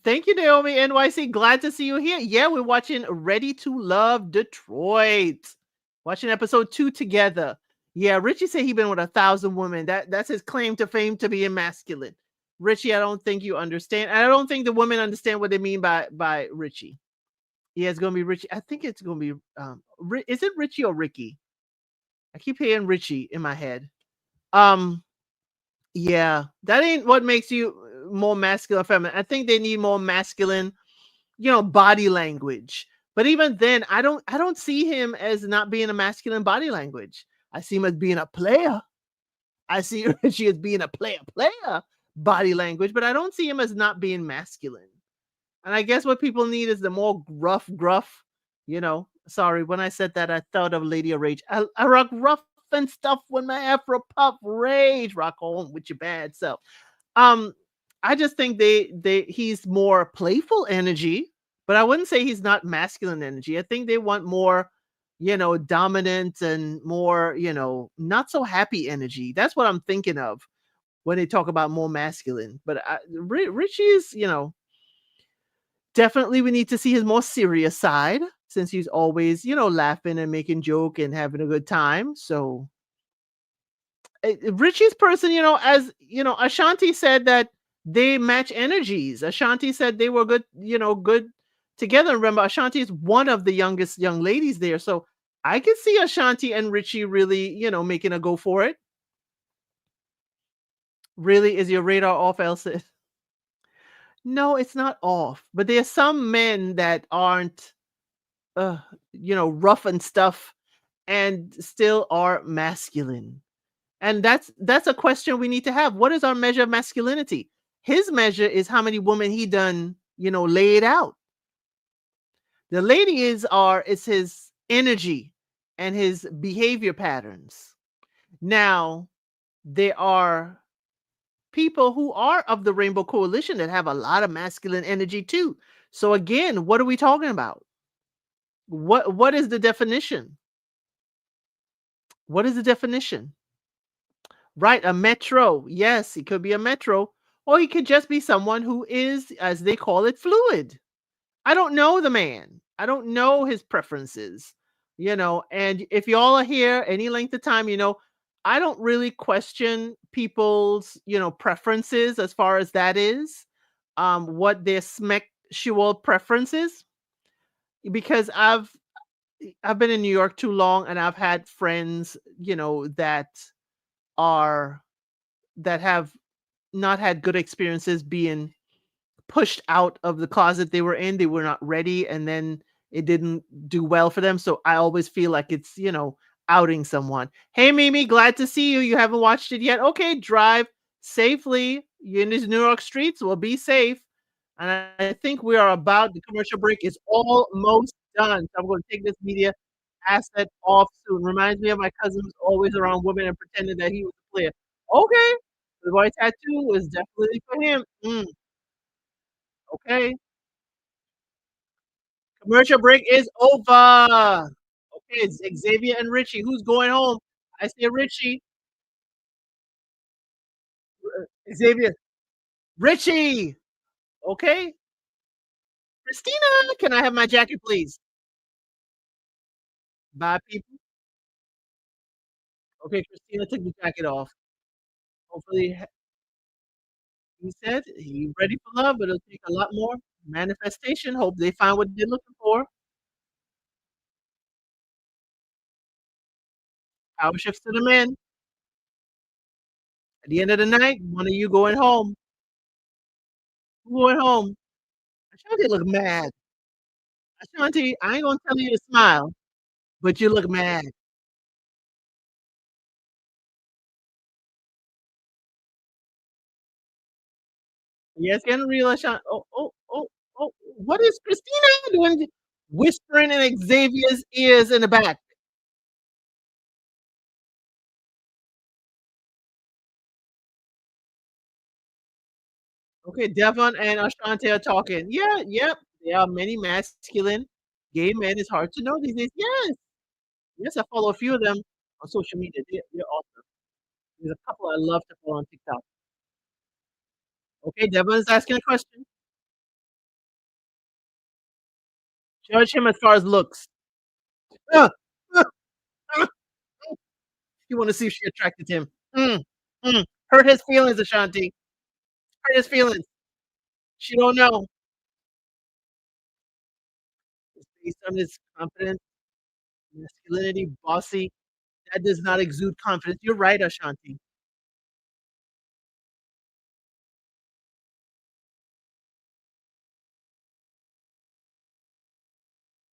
Thank you, Naomi NYC. Glad to see you here. Yeah, we're watching Ready to Love Detroit. Watching episode 2 together. Yeah, Richie said he been with 1,000 women. That's his claim to fame to being masculine. Richie, I don't think you understand. I don't think the women understand what they mean by Richie. Yeah, it's gonna be Richie. I think it's gonna be is it Richie or Ricky? I keep hearing Richie in my head. Um, yeah, that ain't what makes you more masculine or feminine. I think they need more masculine, body language. But even then, I don't see him as not being a masculine body language. I see him as being a player. I see Richie as being a player body language, but I don't see him as not being masculine. And I guess what people need is the more gruff. Sorry, when I said that, I thought of Lady of Rage. I rock rough and stuff when my Afro puff rage. Rock on with your bad self. Um, I just think he's more playful energy, but I wouldn't say he's not masculine energy. I think they want more, dominant and more, not so happy energy. That's what I'm thinking of when they talk about more masculine. But Richie is, definitely we need to see his more serious side since he's always, laughing and making joke and having a good time. So Richie's person, as Ashanti said that they match energies. Ashanti said they were good, good together. Remember, Ashanti is one of the youngest young ladies there. So I could see Ashanti and Richie really, making a go for it. Really, is your radar off, Elsa? No, it's not off. But there's some men that aren't uh, rough and stuff and still are masculine. And that's a question we need to have. What is our measure of masculinity? His measure is how many women he done, laid out. The lady is his energy and his behavior patterns. Now, there are people who are of the Rainbow Coalition that have a lot of masculine energy too. So again, what are we talking about? What is the definition? What is the definition? Right, a metro. Yes, he could be a metro, or he could just be someone who is, as they call it, fluid. I don't know the man. I don't know his preferences, and if y'all are here any length of time, I don't really question people's, preferences as far as that is, what their sexual preferences, because I've been in New York too long and I've had friends, are that have not had good experiences being pushed out of the closet they were in. They were not ready, and then it didn't do well for them. So I always feel like it's, outing someone. Hey, Mimi, glad to see you. You haven't watched it yet. Okay, drive safely. You in these New York streets, will be safe. And I think we are about the commercial break is almost done. So I'm gonna take this media asset off soon. Reminds me of my cousin who's always around women and pretending that he was a player. Okay, the boy tattoo is definitely for him. Okay. Commercial break is over. Okay, it's Xavier and Richie. Who's going home? I say Richie. Xavier. Richie. Okay. Christina, can I have my jacket, please? Bye, people. Okay, Christina took the jacket off. Hopefully, he said he's ready for love, but it'll take a lot more manifestation. Hope they find what they're looking for. Power shifts to the men. At the end of the night, one of you going home. Who going home? Ashanti look mad. Ashanti, I ain't gonna tell you to smile, but you look mad. Yes, getting real, Ashanti. Oh. What is Christina doing? Whispering in Xavier's ears in the back. Okay, Devon and Ashanti are talking. Yeah, yep. There are many masculine gay men. It's hard to know these days. Yes. Yes, I follow a few of them on social media. They're awesome. There's a couple I love to follow on TikTok. Okay, Devon is asking a question. Judge him as far as looks. Uh, uh, uh, you want to see if she attracted him. Mm, Hurt his feelings, Ashanti. Hurt his feelings. She don't know. It's based on his confidence, masculinity, bossy. That does not exude confidence. You're right, Ashanti.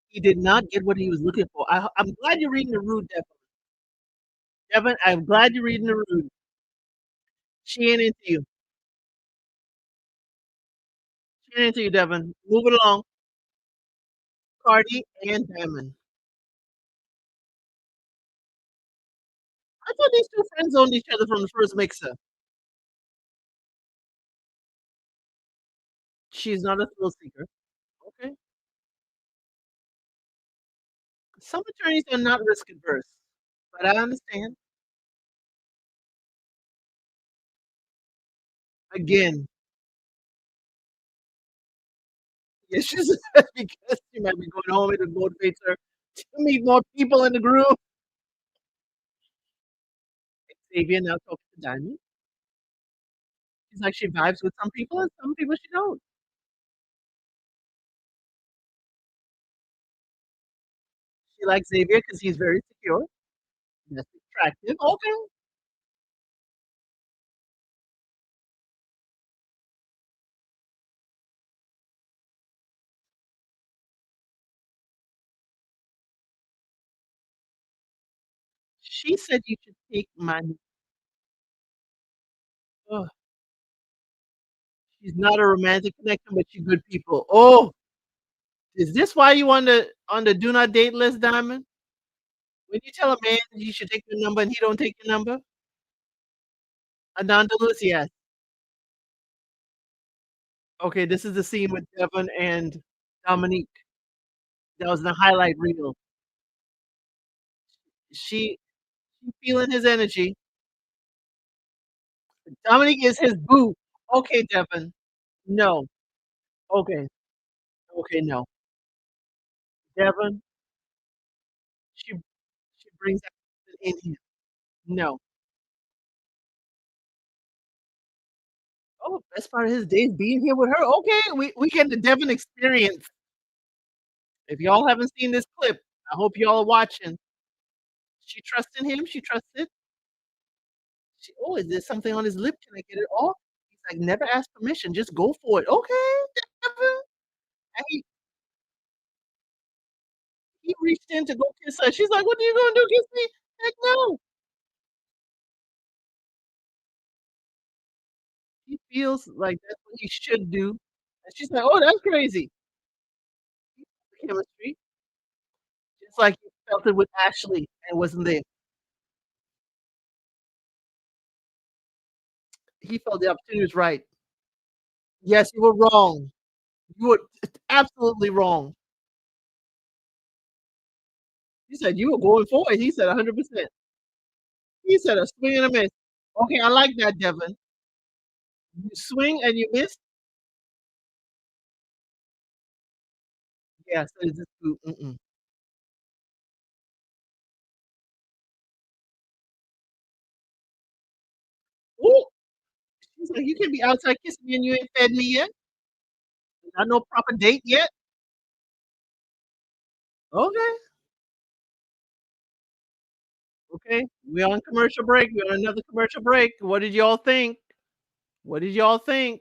He did not get what he was looking for. I'm glad you're reading the rude, Devon. Devon, I'm glad you're reading the rude. She ain't into you. She ain't into you, Devon. Move it along. Cardi and Diamond. I thought these two friends owned each other from the first mixer. She's not a thrill seeker. Okay. Some attorneys are not risk adverse, but I understand. Again, yes, she's because she might be going home and it motivates her to meet more people in the group. Xavier now talks to Diamond. She's like she vibes with some people and some people she don't. She likes Xavier because he's very secure. That's attractive. Okay. She said you should take my ugh, she's not a romantic connection, but she's good people. Oh, is this why you on the do not date list, Diamond? When you tell a man you should take your number and he don't take your number? Ananda Lewis, yes. Okay, this is the scene with Devon and Dominique. That was the highlight reel. She feeling his energy. Dominique is his boo. Okay, Devon. No. Okay. Okay, no. Devon, she brings that in him. No. Oh, best part of his day is being here with her. Okay, we get the Devon experience. If y'all haven't seen this clip, I hope y'all are watching. She trusts in him. She trusts it. She, oh, is there something on his lip? Can I get it off? He's like, never ask permission. Just go for it. Okay, Devon. And he reached in to go kiss her. She's like, what are you gonna do? Kiss me? Heck no. He feels like that's what he should do. And she's like, oh, that's crazy. Chemistry. It's like he felt it with Ashley and wasn't there. He felt the opportunity was right. Yes, you were wrong. You were absolutely wrong. He said, "You were going for it." He said 100%. He said, "A swing and a miss." Okay, I like that, Devin. You swing and you miss? Yes, it is true. Mm-mm. Ooh, she's like, "You can't be outside kissing me and you ain't fed me yet. Not no proper date yet." Okay, okay. We're on commercial break. We're on another commercial break. What did y'all think? What did y'all think?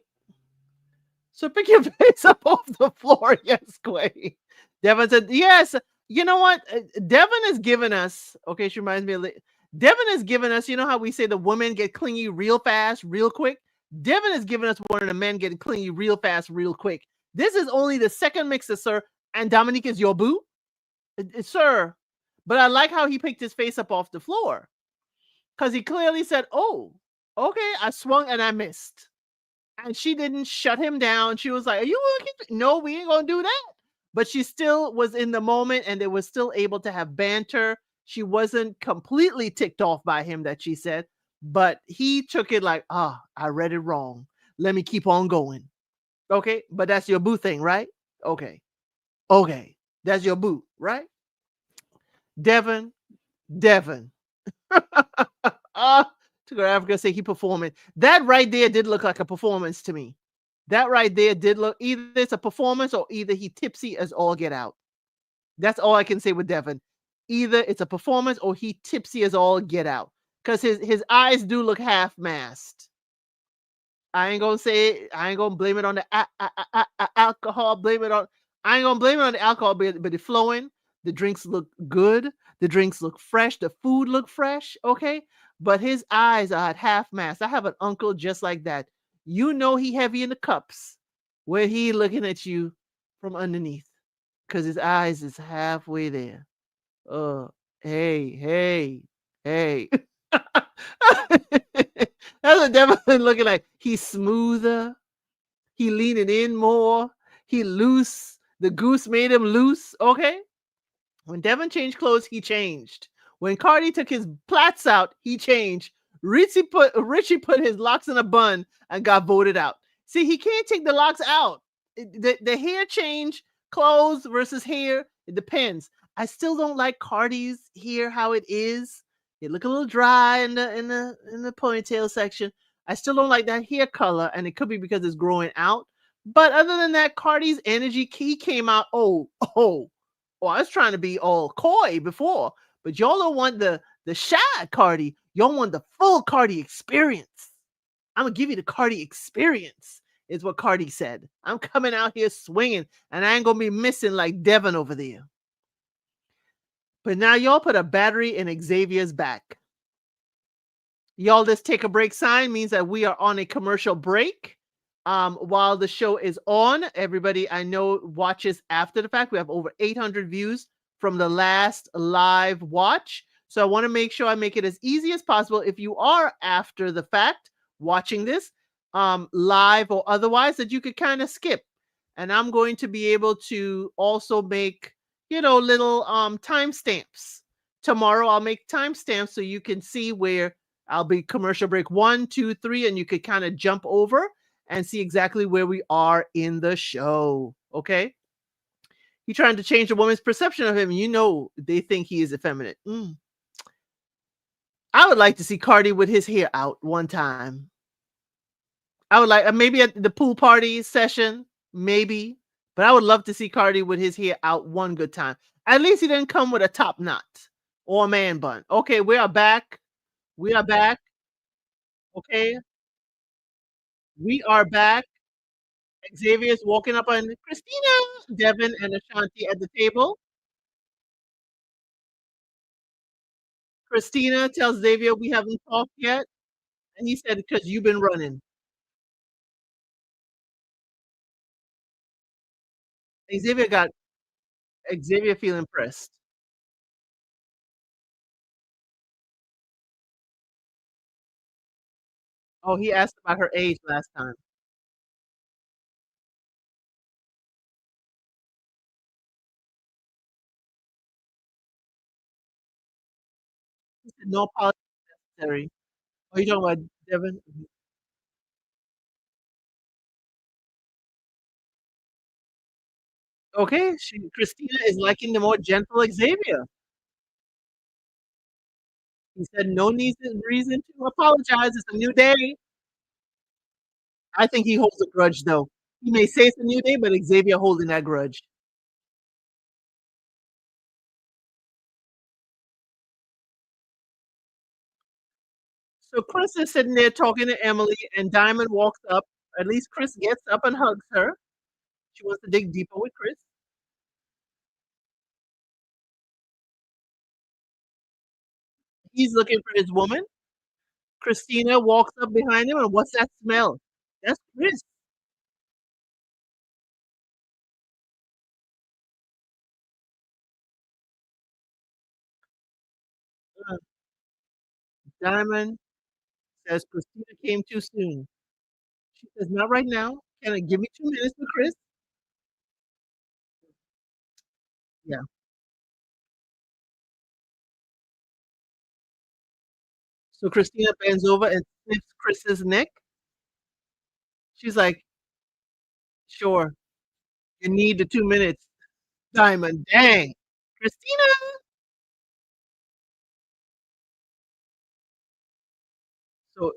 So pick your face up off the floor. Yes, Quay. Devin said, yes. You know what? Devin has given us, okay, she reminds me of, Devin has given us, you know how we say the women get clingy real fast, real quick? Devin has given us one of the men getting clingy real fast, real quick. This is only the second mixer, sir. And Dominique is your boo? Sir. But I like how he picked his face up off the floor because he clearly said, oh, okay, I swung and I missed. And she didn't shut him down. She was like, "Are you looking? No, we ain't gonna do that." But she still was in the moment and they was still able to have banter. She wasn't completely ticked off by him that she said, but he took it like, ah, I read it wrong. Let me keep on going. Okay, but that's your boo thing, right? Okay. Okay. That's your boo, right? Devin, Devin. To go to Africa say he performing. That right there did look like a performance to me. That right there did look either it's a performance or either he tipsy as all get out. That's all I can say with Devin. Either it's a performance or he tipsy as all get out. Because his eyes do look half masked. I ain't gonna say it. I ain't gonna blame it on the alcohol. Blame it on. I ain't gonna blame it on the alcohol, but it's flowing. The drinks look good. The drinks look fresh. The food look fresh. Okay, but his eyes are at half mast. I have an uncle just like that. You know he heavy in the cups, where he looking at you from underneath, cause his eyes is halfway there. Uh, hey, hey, hey. That's what Devin looking like. He's smoother. He leaning in more. He loose. The goose made him loose. Okay. When Devin changed clothes, he changed. When Cardi took his plaits out, he changed. Richie put his locks in a bun and got voted out. See, he can't take the locks out. The hair change, clothes versus hair, it depends. I still don't like Cardi's hair how it is. It look a little dry in the ponytail section. I still don't like that hair color, and it could be because it's growing out. But other than that, Cardi's energy, he came out. Oh, I was trying to be all coy before, but y'all don't want the shy Cardi. Y'all want the full Cardi experience. I'm gonna give you the Cardi experience, is what Cardi said. I'm coming out here swinging, and I ain't gonna be missing like Devin over there. But now y'all put a battery in Xavier's back. Y'all, this take a break sign means that we are on a commercial break. While the show is on, everybody I know watches after the fact. We have over 800 views from the last live watch. So I want to make sure I make it as easy as possible. If you are after the fact watching this, live or otherwise, that you could kind of skip. And I'm going to be able to also make, little timestamps. Tomorrow I'll make timestamps so you can see where I'll be commercial break 1, 2, 3, and you could kind of jump over and see exactly where we are in the show. Okay. He trying to change a woman's perception of him. They think he is effeminate. I would like to see Cardi with his hair out one time. I would like maybe at the pool party session, maybe. But I would love to see Cardi with his hair out one good time. At least he didn't come with a top knot or a man bun. Okay, we are back. We are back. Okay, we are back. Xavier's walking up on Christina, Devin, and Ashanti at the table. Christina tells Xavier we haven't talked yet, and he said, "Because you've been running." Xavier got Xavier feeling pressed. Oh, he asked about her age last time. He said, "No apology necessary." Oh, you talking about Devin? Mhm. Okay, Christina is liking the more gentle Xavier. He said, "No reason to apologize. It's a new day." I think he holds a grudge, though. He may say it's a new day, but Xavier holding that grudge. So Chris is sitting there talking to Emily, and Diamond walks up. At least Chris gets up and hugs her. She wants to dig deeper with Chris. He's looking for his woman. Christina walks up behind him, and what's that smell? That's Chris. Uh, Diamond says Christina came too soon. She says, "Not right now. Can I give me 2 minutes with Chris?" Yeah. So Christina bends over and sniffs Chris's neck. She's like, "Sure, you need the 2 minutes." Diamond, dang. Christina. So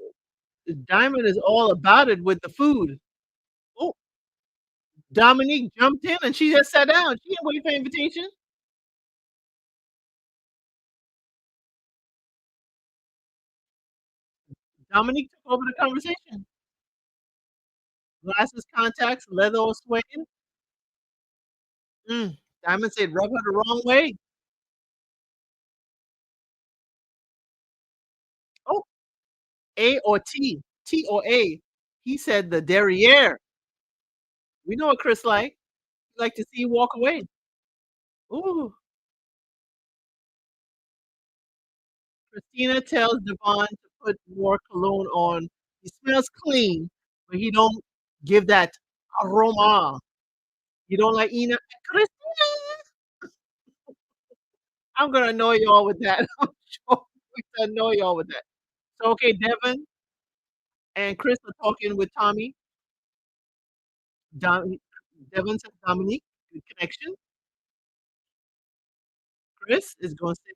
Diamond is all about it with the food. Oh, Dominique jumped in and she just sat down. She didn't wait for invitation. Dominique took over the conversation. Glasses, contacts, leather or suede. Mm. Diamond said, "Rub her the wrong way." Oh, A or T. T or A. He said the derriere. We know what Chris like. He like to see you walk away. Ooh. Christina tells Devon to put more cologne on. He smells clean, but he don't give that aroma. You don't like Ina? Christina. I'm gonna annoy y'all with that. I'm sure I'm gonna annoy y'all with that. So okay, Devon and Chris are talking with Tommy. Dom, Devon says Dominique, good connection. Chris is going to say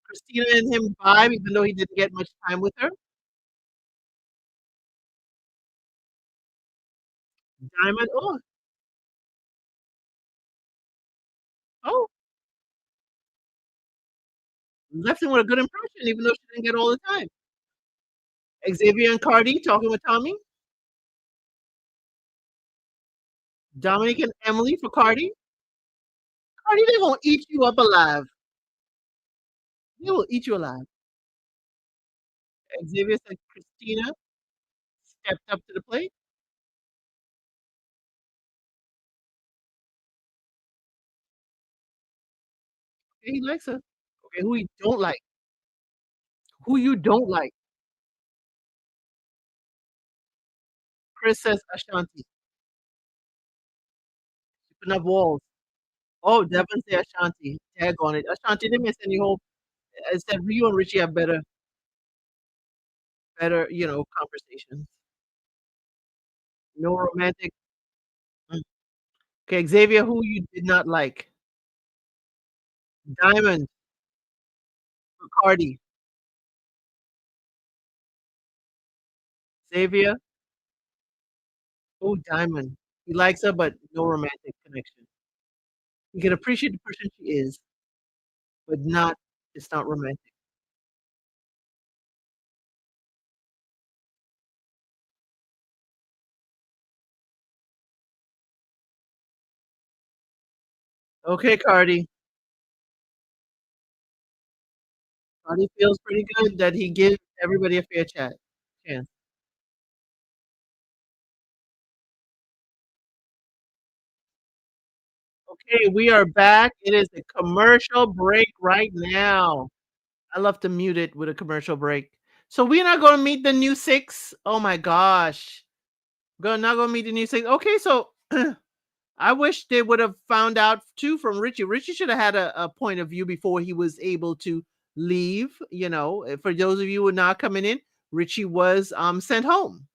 Christina and him vibe, even though he didn't get much time with her. Diamond, oh, oh, left him with a good impression, even though she didn't get all the time. Xavier and Cardi talking with Tommy. Dominic and Emily for Cardi. Cardi, they gonna eat you up alive. They will eat you alive. Xavier said Christina stepped up to the plate. Okay, he likes her. Okay, who you don't like? Who you don't like? Chris says Ashanti. She putting up walls. Oh, Devin say Ashanti. Tag on it. Ashanti didn't miss any hope. I said you and Richie have better, conversations. No romantic. Mm. Okay, Xavier, who you did not like? Diamond, Cardi, Xavier. Oh, Diamond. He likes her, but no romantic connection. He can appreciate the person she is, but not. It's not romantic. Okay, Cardi. Cardi feels pretty good that he gives everybody a fair chance. Okay, we are back. It is a commercial break right now. I love to mute it with a commercial break. So we're not gonna meet the new 6? Oh my gosh. Not gonna meet the new 6. Okay, so I wish they would have found out too from Richie. Richie should have had a point of view before he was able to leave. For those of you who are not coming in, Richie was sent home.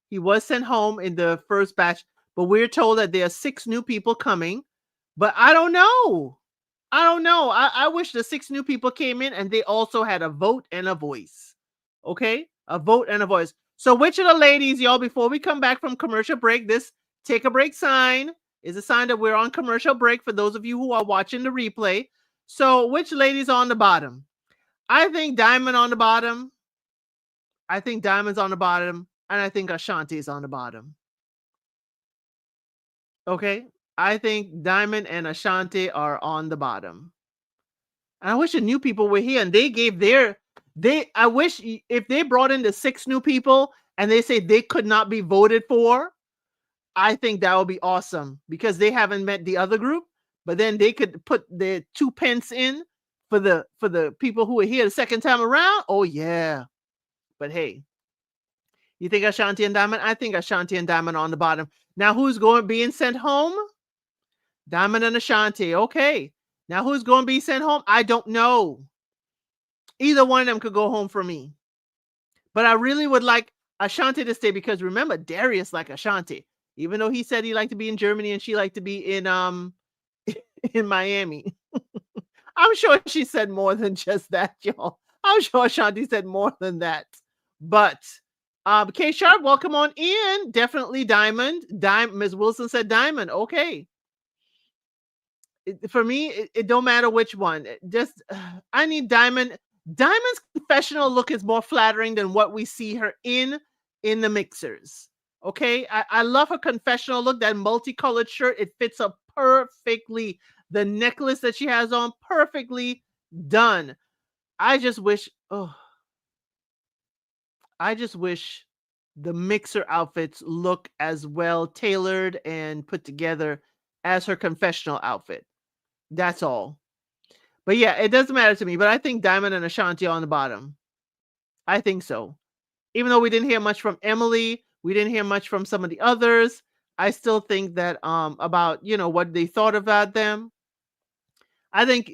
He was sent home in the first batch, but we're told that there are 6 new people coming. But I don't know. I don't know. I wish the 6 new people came in and they also had a vote and a voice. Okay? A vote and a voice. So which of the ladies, y'all, before we come back from commercial break, this take a break sign is a sign that we're on commercial break for those of you who are watching the replay. So which ladies on the bottom? I think Diamond on the bottom. I think Diamond's on the bottom. And I think Ashanti is on the bottom. Okay? I think Diamond and Ashanti are on the bottom. I wish the new people were here and they gave I wish if they brought in the 6 new people and they say they could not be voted for, I think that would be awesome because they haven't met the other group, but then they could put their 2 pence in for the people who are here the second time around. Oh yeah. But hey, you think Ashanti and Diamond? I think Ashanti and Diamond on the bottom. Now who's being sent home? Diamond and Ashanti. Okay. Now who's going to be sent home? I don't know. Either one of them could go home for me. But I really would like Ashanti to stay because remember, Darius like Ashanti. Even though he said he liked to be in Germany and she liked to be in in Miami. I'm sure she said more than just that, y'all. I'm sure Ashanti said more than that. But K Sharp, welcome on in. Definitely Diamond. Ms. Wilson said Diamond. Okay. For me, it don't matter which one. Just I need Diamond. Diamond's confessional look is more flattering than what we see her in the mixers. Okay, I love her confessional look. That multicolored shirt, it fits her perfectly. The necklace that she has on, perfectly done. I just wish. Oh, I just wish the mixer outfits look as well tailored and put together as her confessional outfit. That's all. But yeah, it doesn't matter to me. But I think Diamond and Ashanti are on the bottom. I think so. Even though we didn't hear much from Emily, we didn't hear much from some of the others. I still think that about what they thought about them. I think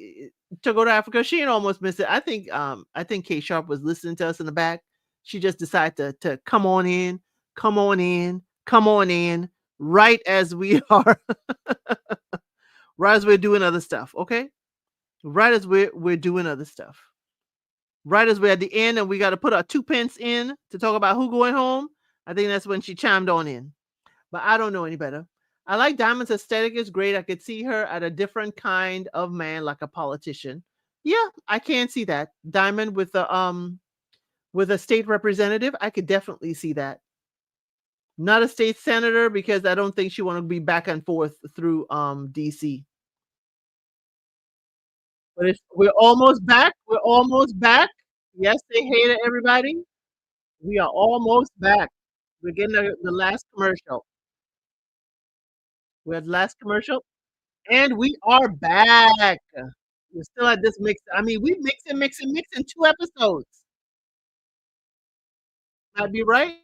to go to Africa, she didn't almost miss it. I think K Sharp was listening to us in the back. She just decided to come on in, come on in, come on in, right as we are, right as we're doing other stuff. Okay, right as we're doing other stuff. Right as we're at the end and we got to put our 2 pence in to talk about who going home. I think that's when she chimed on in. But I don't know any better. I like Diamond's aesthetic is great. I could see her at a different kind of man, like a politician. Yeah, I can see that. Diamond with a state representative, I could definitely see that. Not a state senator because I don't think she want to be back and forth through DC. But we're almost back. We're almost back. Yes, say hey to everybody. We are almost back. We're getting the last commercial. We're at the last commercial, and we are back. We're still at this mix. I mean, we mix in 2 episodes. I'd be right.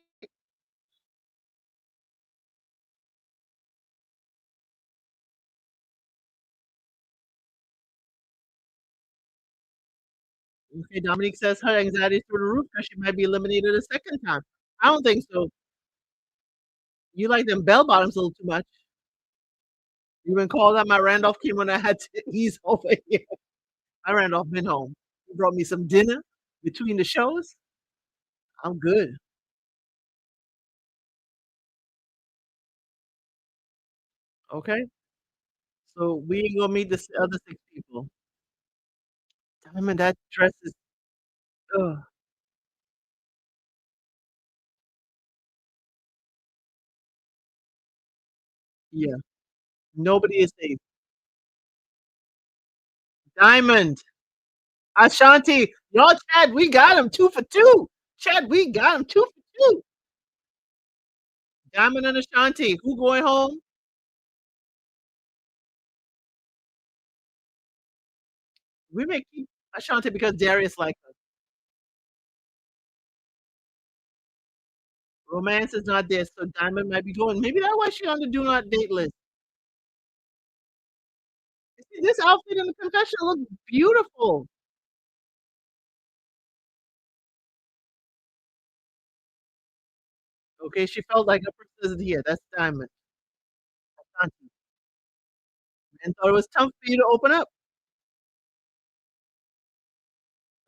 Okay, Dominique says her anxiety is through the roof because she might be eliminated a second time. I don't think so. You like them bell bottoms a little too much. You been called out my Randolph came when I had to ease over here. My Randolph been home. He brought me some dinner between the shows. I'm good. Okay? So we ain't gonna meet the other 6 people. Damn it, that dress is ugh, yeah. Nobody is safe. Diamond, Ashanti, y'all, Chad, we got him 2 for 2. Chad, we got him 2 for 2. Diamond and Ashanti, who going home? We may keep Ashanti, because Darius like her. Romance is not there, so Diamond might be going. Maybe that's why she on the do not date list. You see, this outfit in the confession looks beautiful. Okay, she felt like a princess here. That's Diamond. Ashanti. And thought it was tough for you to open up.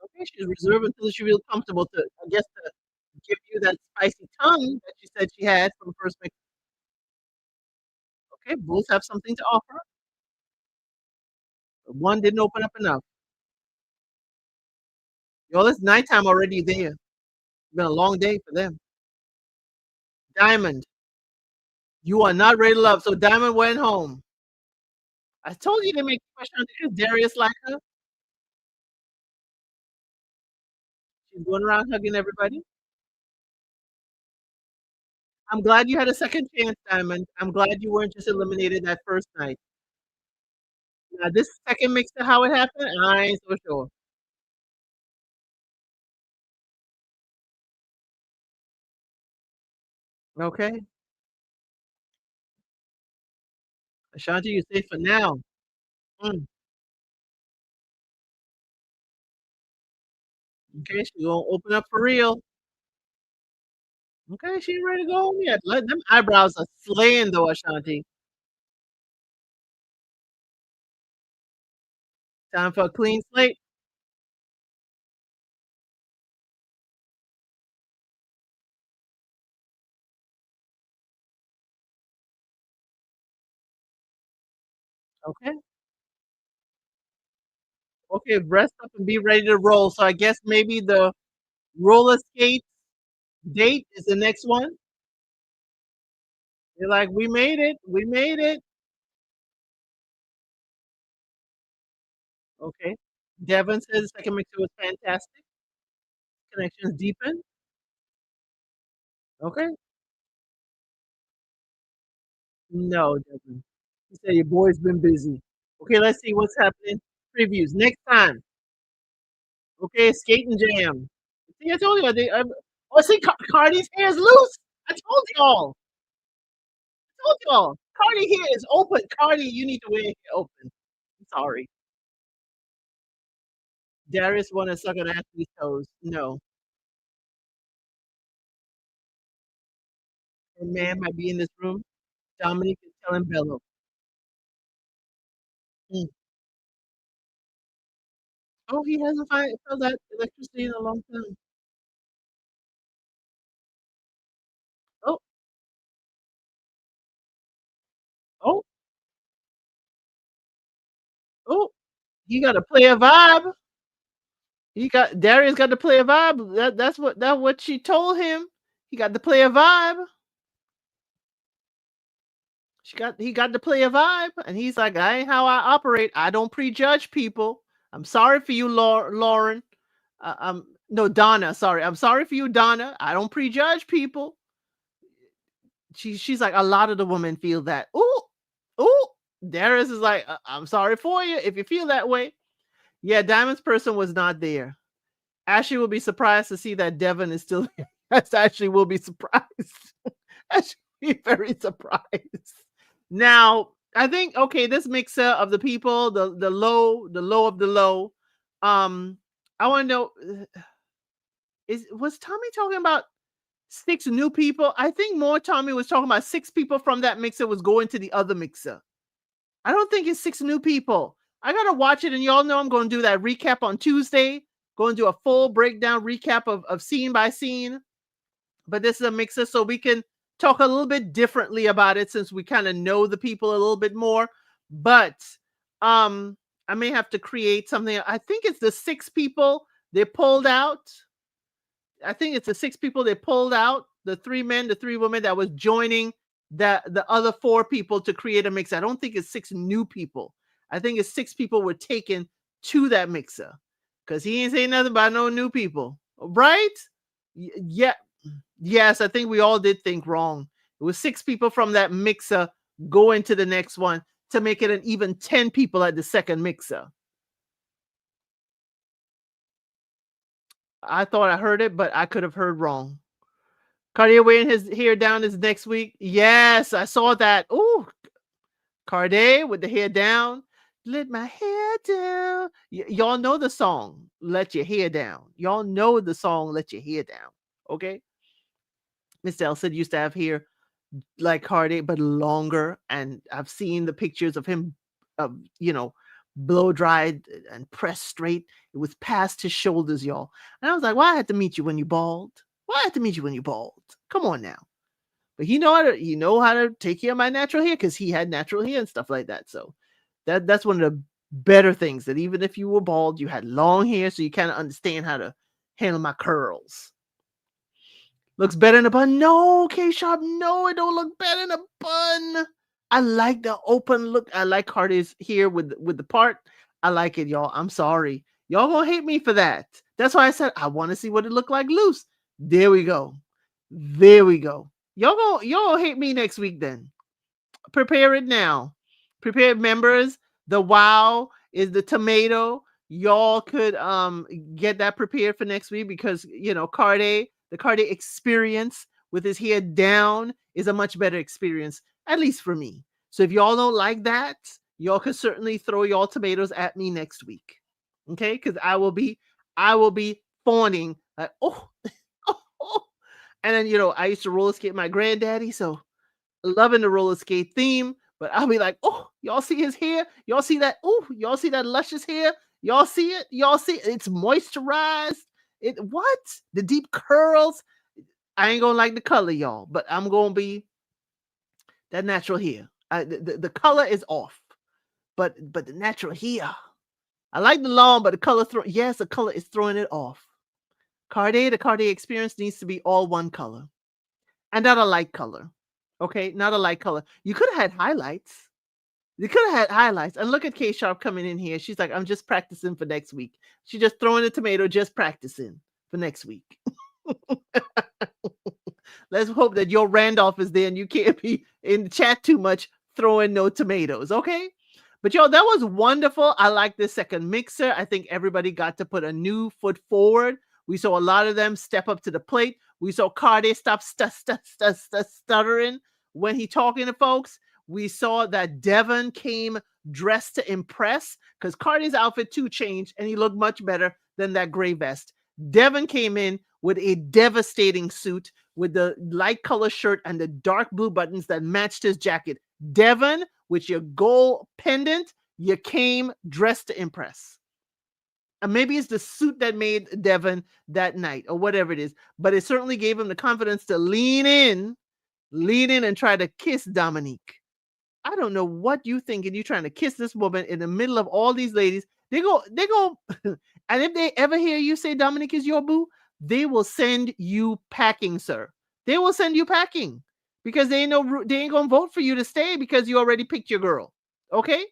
Okay, she's reserved until she feels comfortable to, I guess, to give you that spicy tongue that she said she had from first mix. Okay, both have something to offer. But one didn't open up enough. Yo, it's nighttime already there. It's been a long day for them. Diamond, you are not ready to love. So Diamond went home. I told you to make the question because Darius like her. She's going around hugging everybody. I'm glad you had a second chance, Diamond. I'm glad you weren't just eliminated that first night. Now this second mix to how it happened, I ain't so sure. Okay. Ashanti, you're safe for now. Mm, okay, she gonna open up for real. Okay, she ain't ready to go home yet. Let them eyebrows are slaying though, Ashanti. Time for a clean slate. Okay. Okay, rest up and be ready to roll. So I guess maybe the roller skate date is the next one. They're like, we made it. We made it. Okay. Devin says the second mixer was fantastic. Connections deepened. Okay. No, Devin. He said your boy's been busy. Okay, let's see what's happening. Previews next time. Okay, skate and jam. See, I told you. Oh, see, Cardi's hair is loose. I told y'all. I told y'all. Cardi hair is open. Cardi, you need to wear your hair open. I'm sorry. Darius wanna suck on Ashley's toes. No. Her man might be in this room. Dominic is telling Bello. Mm. Oh, he hasn't felt that electricity in a long time. Oh, oh, oh, he gotta play a vibe. He got Darius got to play a vibe. That's what she told him. He got to play a vibe. He got to play a vibe, and he's like, "I ain't how I operate. I don't prejudge people. I'm sorry for you, Lauren. No, Donna. Sorry, I'm sorry for you, Donna. I don't prejudge people." She's like, a lot of the women feel that. Ooh, ooh. Darius is like, I'm sorry for you if you feel that way. Yeah, Diamond's person was not there. Ashley will be surprised to see that Devin is still here. Yes, Ashley will be surprised. Ashley will be very surprised. Now, I think okay, this mixer of the people, the low of the low. Um, I want to know, was Tommy talking about six new people? I think more Tommy was talking about six people from that mixer was going to the other mixer. I don't think it's six new people. I gotta watch it, and y'all know I'm going to do that recap on Tuesday. Going to do a full breakdown recap of scene by scene. But this is a mixer, so we can talk a little bit differently about it since we kind of know the people a little bit more. But I may have to create something. I think it's the six people they pulled out. I think it's the six people they pulled out, the three men, the three women that was joining the other four people to create a mix. I don't think it's six new people. I think it's six people were taken to that mixer because he ain't saying nothing about no new people, right? Yeah, yes, I think we all did think wrong. It was six people from that mixer going to the next one to make it an even 10 people at the second mixer. I thought I heard it, but I could have heard wrong. Cartier wearing his hair down is next week. Yes, I saw that. Ooh, Cartier with the hair down. Let my hair down. Y'all know the song. Let your hair down. Y'all know the song. Let your hair down. Okay. Mr. Elson used to have hair like Cardi, but longer. And I've seen the pictures of him, of blow dried and pressed straight. It was past his shoulders, y'all. And I was like, why I had to meet you when you bald? Why I had to meet you when you bald? Come on now. But he know how to take care of my natural hair because he had natural hair and stuff like that. So that's one of the better things, that even if you were bald, you had long hair, so you kind of understand how to handle my curls. Looks better in a bun? No, shApp. No, it don't look better in a bun. I like the open look. I like Cardi's here with the part. I like it, y'all. I'm sorry. Y'all gonna hate me for that. That's why I said I want to see what it looked like loose. There we go. There we go. Y'all hate me next week then. Prepare it now. Prepare, members. The wow is the tomato. Y'all could get that prepared for next week, because the Cardi experience with his hair down is a much better experience, at least for me. So if y'all don't like that, y'all could certainly throw y'all tomatoes at me next week. Okay? Because I will be fawning like, oh, oh, oh. And then I used to roller skate my granddaddy, so loving the roller skate theme, but I'll be like, oh, y'all see his hair? Y'all see that? Oh, y'all see that luscious hair? Y'all see it? Y'all see it? It's moisturized. What? The deep curls. I ain't gonna like the color, y'all, but I'm gonna be that natural hair. The color is off, but the natural hair. I like the long, but the color the color is throwing it off. The Cartier experience needs to be all one color, and not a light color. Okay, not a light color. You could have had highlights. You could have had highlights. And look at shApp coming in here. She's like, I'm just practicing for next week. She's just throwing a tomato, just practicing for next week. Let's hope that your Randolph is there and you can't be in the chat too much throwing no tomatoes. Okay. But y'all, that was wonderful. I like this second mixer. I think everybody got to put a new foot forward. We saw a lot of them step up to the plate. We saw Cardi stop stuttering when he talking to folks. We saw that Devin came dressed to impress, because Cardi's outfit too changed and he looked much better than that gray vest. Devin came in with a devastating suit with the light color shirt and the dark blue buttons that matched his jacket. Devin, with your gold pendant, you came dressed to impress. And maybe it's the suit that made Devin that night or whatever it is, but it certainly gave him the confidence to lean in and try to kiss Dominique. I don't know what you thinking. You trying to kiss this woman in the middle of all these ladies. They go, and if they ever hear you say Dominique is your boo, they will send you packing, sir. They will send you packing, because they know they ain't gonna vote for you to stay, because you already picked your girl. Okay,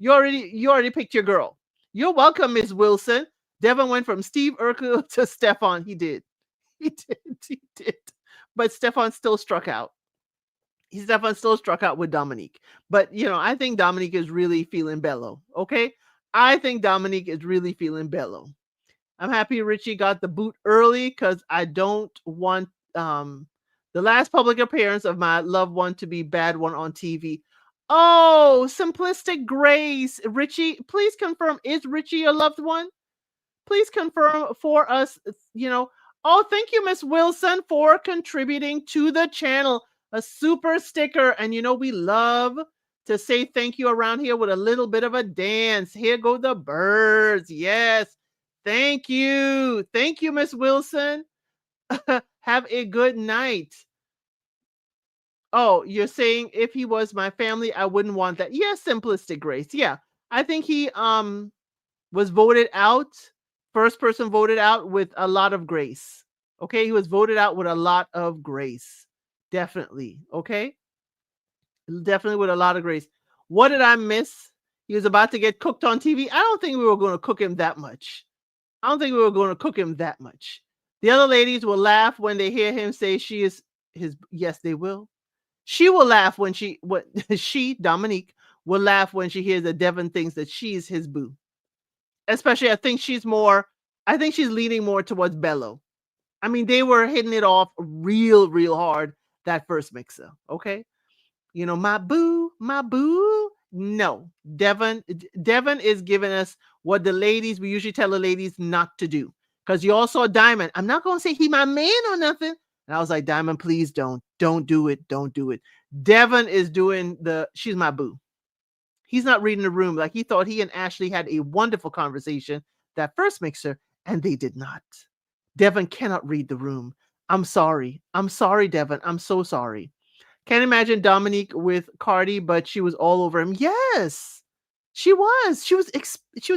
you already picked your girl. You're welcome, Miss Wilson. Devin went from Steve Urkel to Stefan. He did. He did. But Stefan still struck out. Stefan still struck out with Dominique. But, I think Dominique is really feeling bellow. Okay? I think Dominique is really feeling bellow. I'm happy Richie got the boot early, because I don't want the last public appearance of my loved one to be bad one on TV. Oh, Simplistic Grace. Richie, please confirm, is Richie your loved one? Please confirm for us, Oh, thank you, Miss Wilson, for contributing to the channel. A super sticker. And we love to say thank you around here with a little bit of a dance. Here go the birds. Yes. Thank you. Thank you, Miss Wilson. Have a good night. Oh, you're saying if he was my family, I wouldn't want that. Yes, Simplistic Grace. Yeah. I think he was voted out. First person voted out with a lot of grace. Okay, he was voted out with a lot of grace. Definitely. Okay, definitely with a lot of grace. What did I miss? He was about to get cooked on TV. I don't think we were going to cook him that much. I don't think we were going to cook him that much. The other ladies will laugh when they hear him say she is his. Yes, they will. She will laugh when Dominique will laugh when she hears that Devin thinks that she's his boo. Especially, I think she's more I think she's leaning more towards Bello. I mean, they were hitting it off real, real hard that first mixer. Okay. You know, my boo, my boo. No, Devin is giving us what the ladies, we usually tell the ladies not to do. Because you all saw Diamond. I'm not going to say he my man or nothing. And I was like, Diamond, please don't do it. Don't do it. Devin is doing she's my boo. He's not reading the room. Like he thought he and Ashley had a wonderful conversation that first mixer, and they did not. Devin cannot read the room. I'm sorry. I'm sorry, Devin. I'm so sorry. Can't imagine Dominique with Cardi, but she was all over him. Yes, she was. She was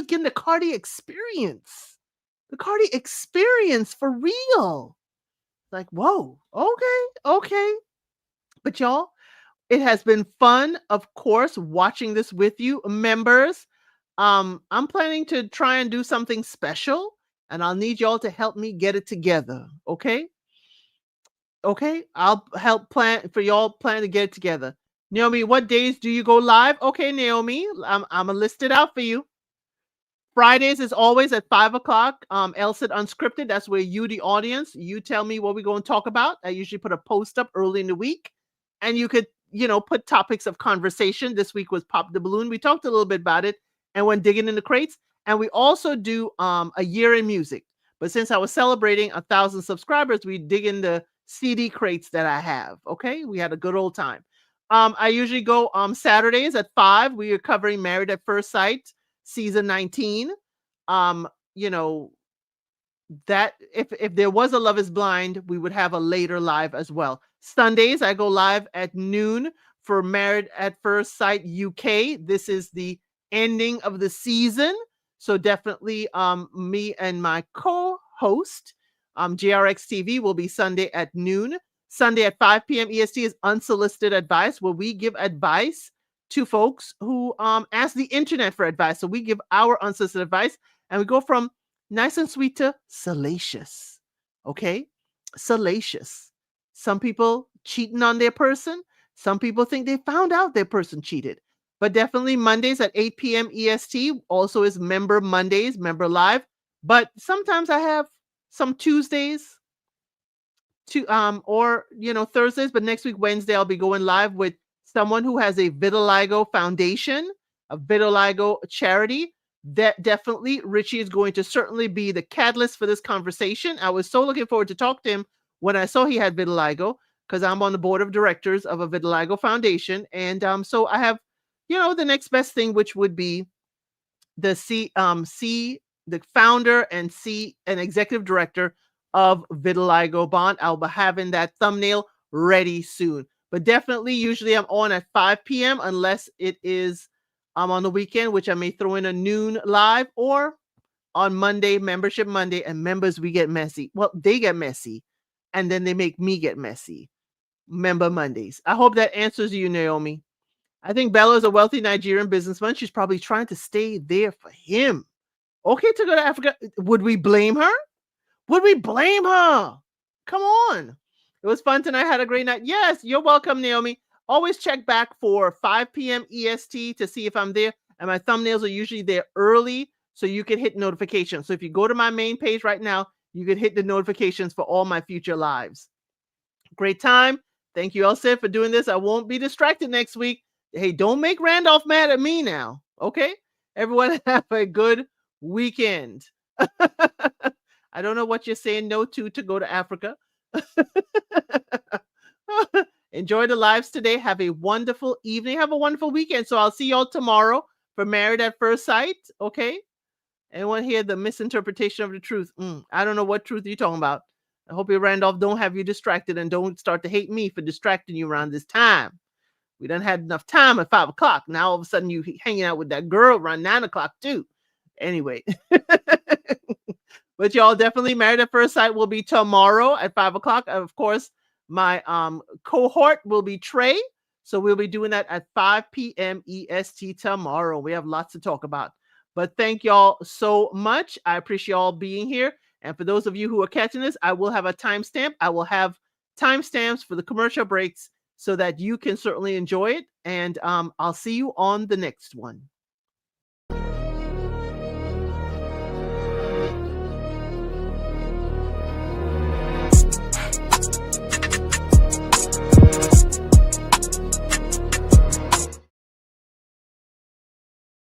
getting the Cardi experience. The Cardi experience for real. Like, whoa, okay, okay. But y'all, it has been fun, of course, watching this with you, members. I'm planning to try and do something special, and I'll need y'all to help me get it together. Okay? Okay, I'll help plan to get it together. Naomi, what days do you go live? Okay, Naomi, I'm gonna list it out for you. Fridays is always at 5 o'clock. LSIT Unscripted. That's where you, the audience, you tell me what we're going to talk about. I usually put a post up early in the week, and you could, put topics of conversation. This week was Pop the Balloon. We talked a little bit about it and went digging in the crates. And we also do a year in music. But since I was celebrating 1,000 subscribers, we dig in the CD crates that I have. Okay, we had a good old time. I usually go Saturdays at 5. We are covering Married at First Sight season 19. um you know that if there was a Love is Blind, we would have a later live as well. Sundays I go live at noon for Married at First Sight UK. This is the ending of the season, so definitely me and my co-host JRX TV will be Sunday at noon. Sunday at 5 p.m. EST is Unsolicited Advice, where we give advice to folks who ask the internet for advice. So we give our unsolicited advice, and we go from nice and sweet to salacious. Okay? Salacious. Some people cheating on their person. Some people think they found out their person cheated. But definitely Mondays at 8 p.m. EST also is Member Mondays, Member Live. But sometimes I have some Tuesdays to or Thursdays, but next week Wednesday I'll be going live with someone who has a vitiligo foundation, a vitiligo charity. That definitely Richie is going to certainly be the catalyst for this conversation. I was so looking forward to talk to him when I saw he had vitiligo, because I'm on the board of directors of a vitiligo foundation. And so I have, the next best thing, which would be the the founder and executive director of Vitiligo Bond. I'll be having that thumbnail ready soon. But definitely, usually I'm on at 5 p.m. unless it is on the weekend, which I may throw in a noon live, or on Monday, Membership Monday. And members, we get messy. Well, they get messy, and then they make me get messy. Member Mondays. I hope that answers you, Naomi. I think Bella is a wealthy Nigerian businessman. She's probably trying to stay there for him. Okay, to go to Africa. Would we blame her? Would we blame her? Come on. It was fun tonight. Had a great night. Yes, you're welcome, Naomi. Always check back for 5 p.m. EST to see if I'm there. And my thumbnails are usually there early, so you can hit notifications. So if you go to my main page right now, you can hit the notifications for all my future lives. Great time. Thank you, Elsa, for doing this. I won't be distracted next week. Hey, don't make Randolph mad at me now. Okay? Everyone have a good weekend. I don't know what you're saying no to go to Africa. Enjoy the lives today. Have a wonderful evening. Have a wonderful weekend. So I'll see y'all tomorrow for Married at First Sight. Okay? Anyone hear the misinterpretation of the truth? I don't know what truth you're talking about. I hope your Randolph don't have you distracted, and don't start to hate me for distracting you around this time. We done had enough time at 5 o'clock. Now all of a sudden you hanging out with that girl around 9 o'clock too. Anyway. But y'all, definitely Married at First Sight will be tomorrow at 5 o'clock. Of course, my cohort will be Trey. So we'll be doing that at 5 p.m. EST tomorrow. We have lots to talk about. But thank y'all so much. I appreciate y'all being here. And for those of you who are catching this, I will have a timestamp. I will have timestamps for the commercial breaks so that you can certainly enjoy it. And I'll see you on the next one.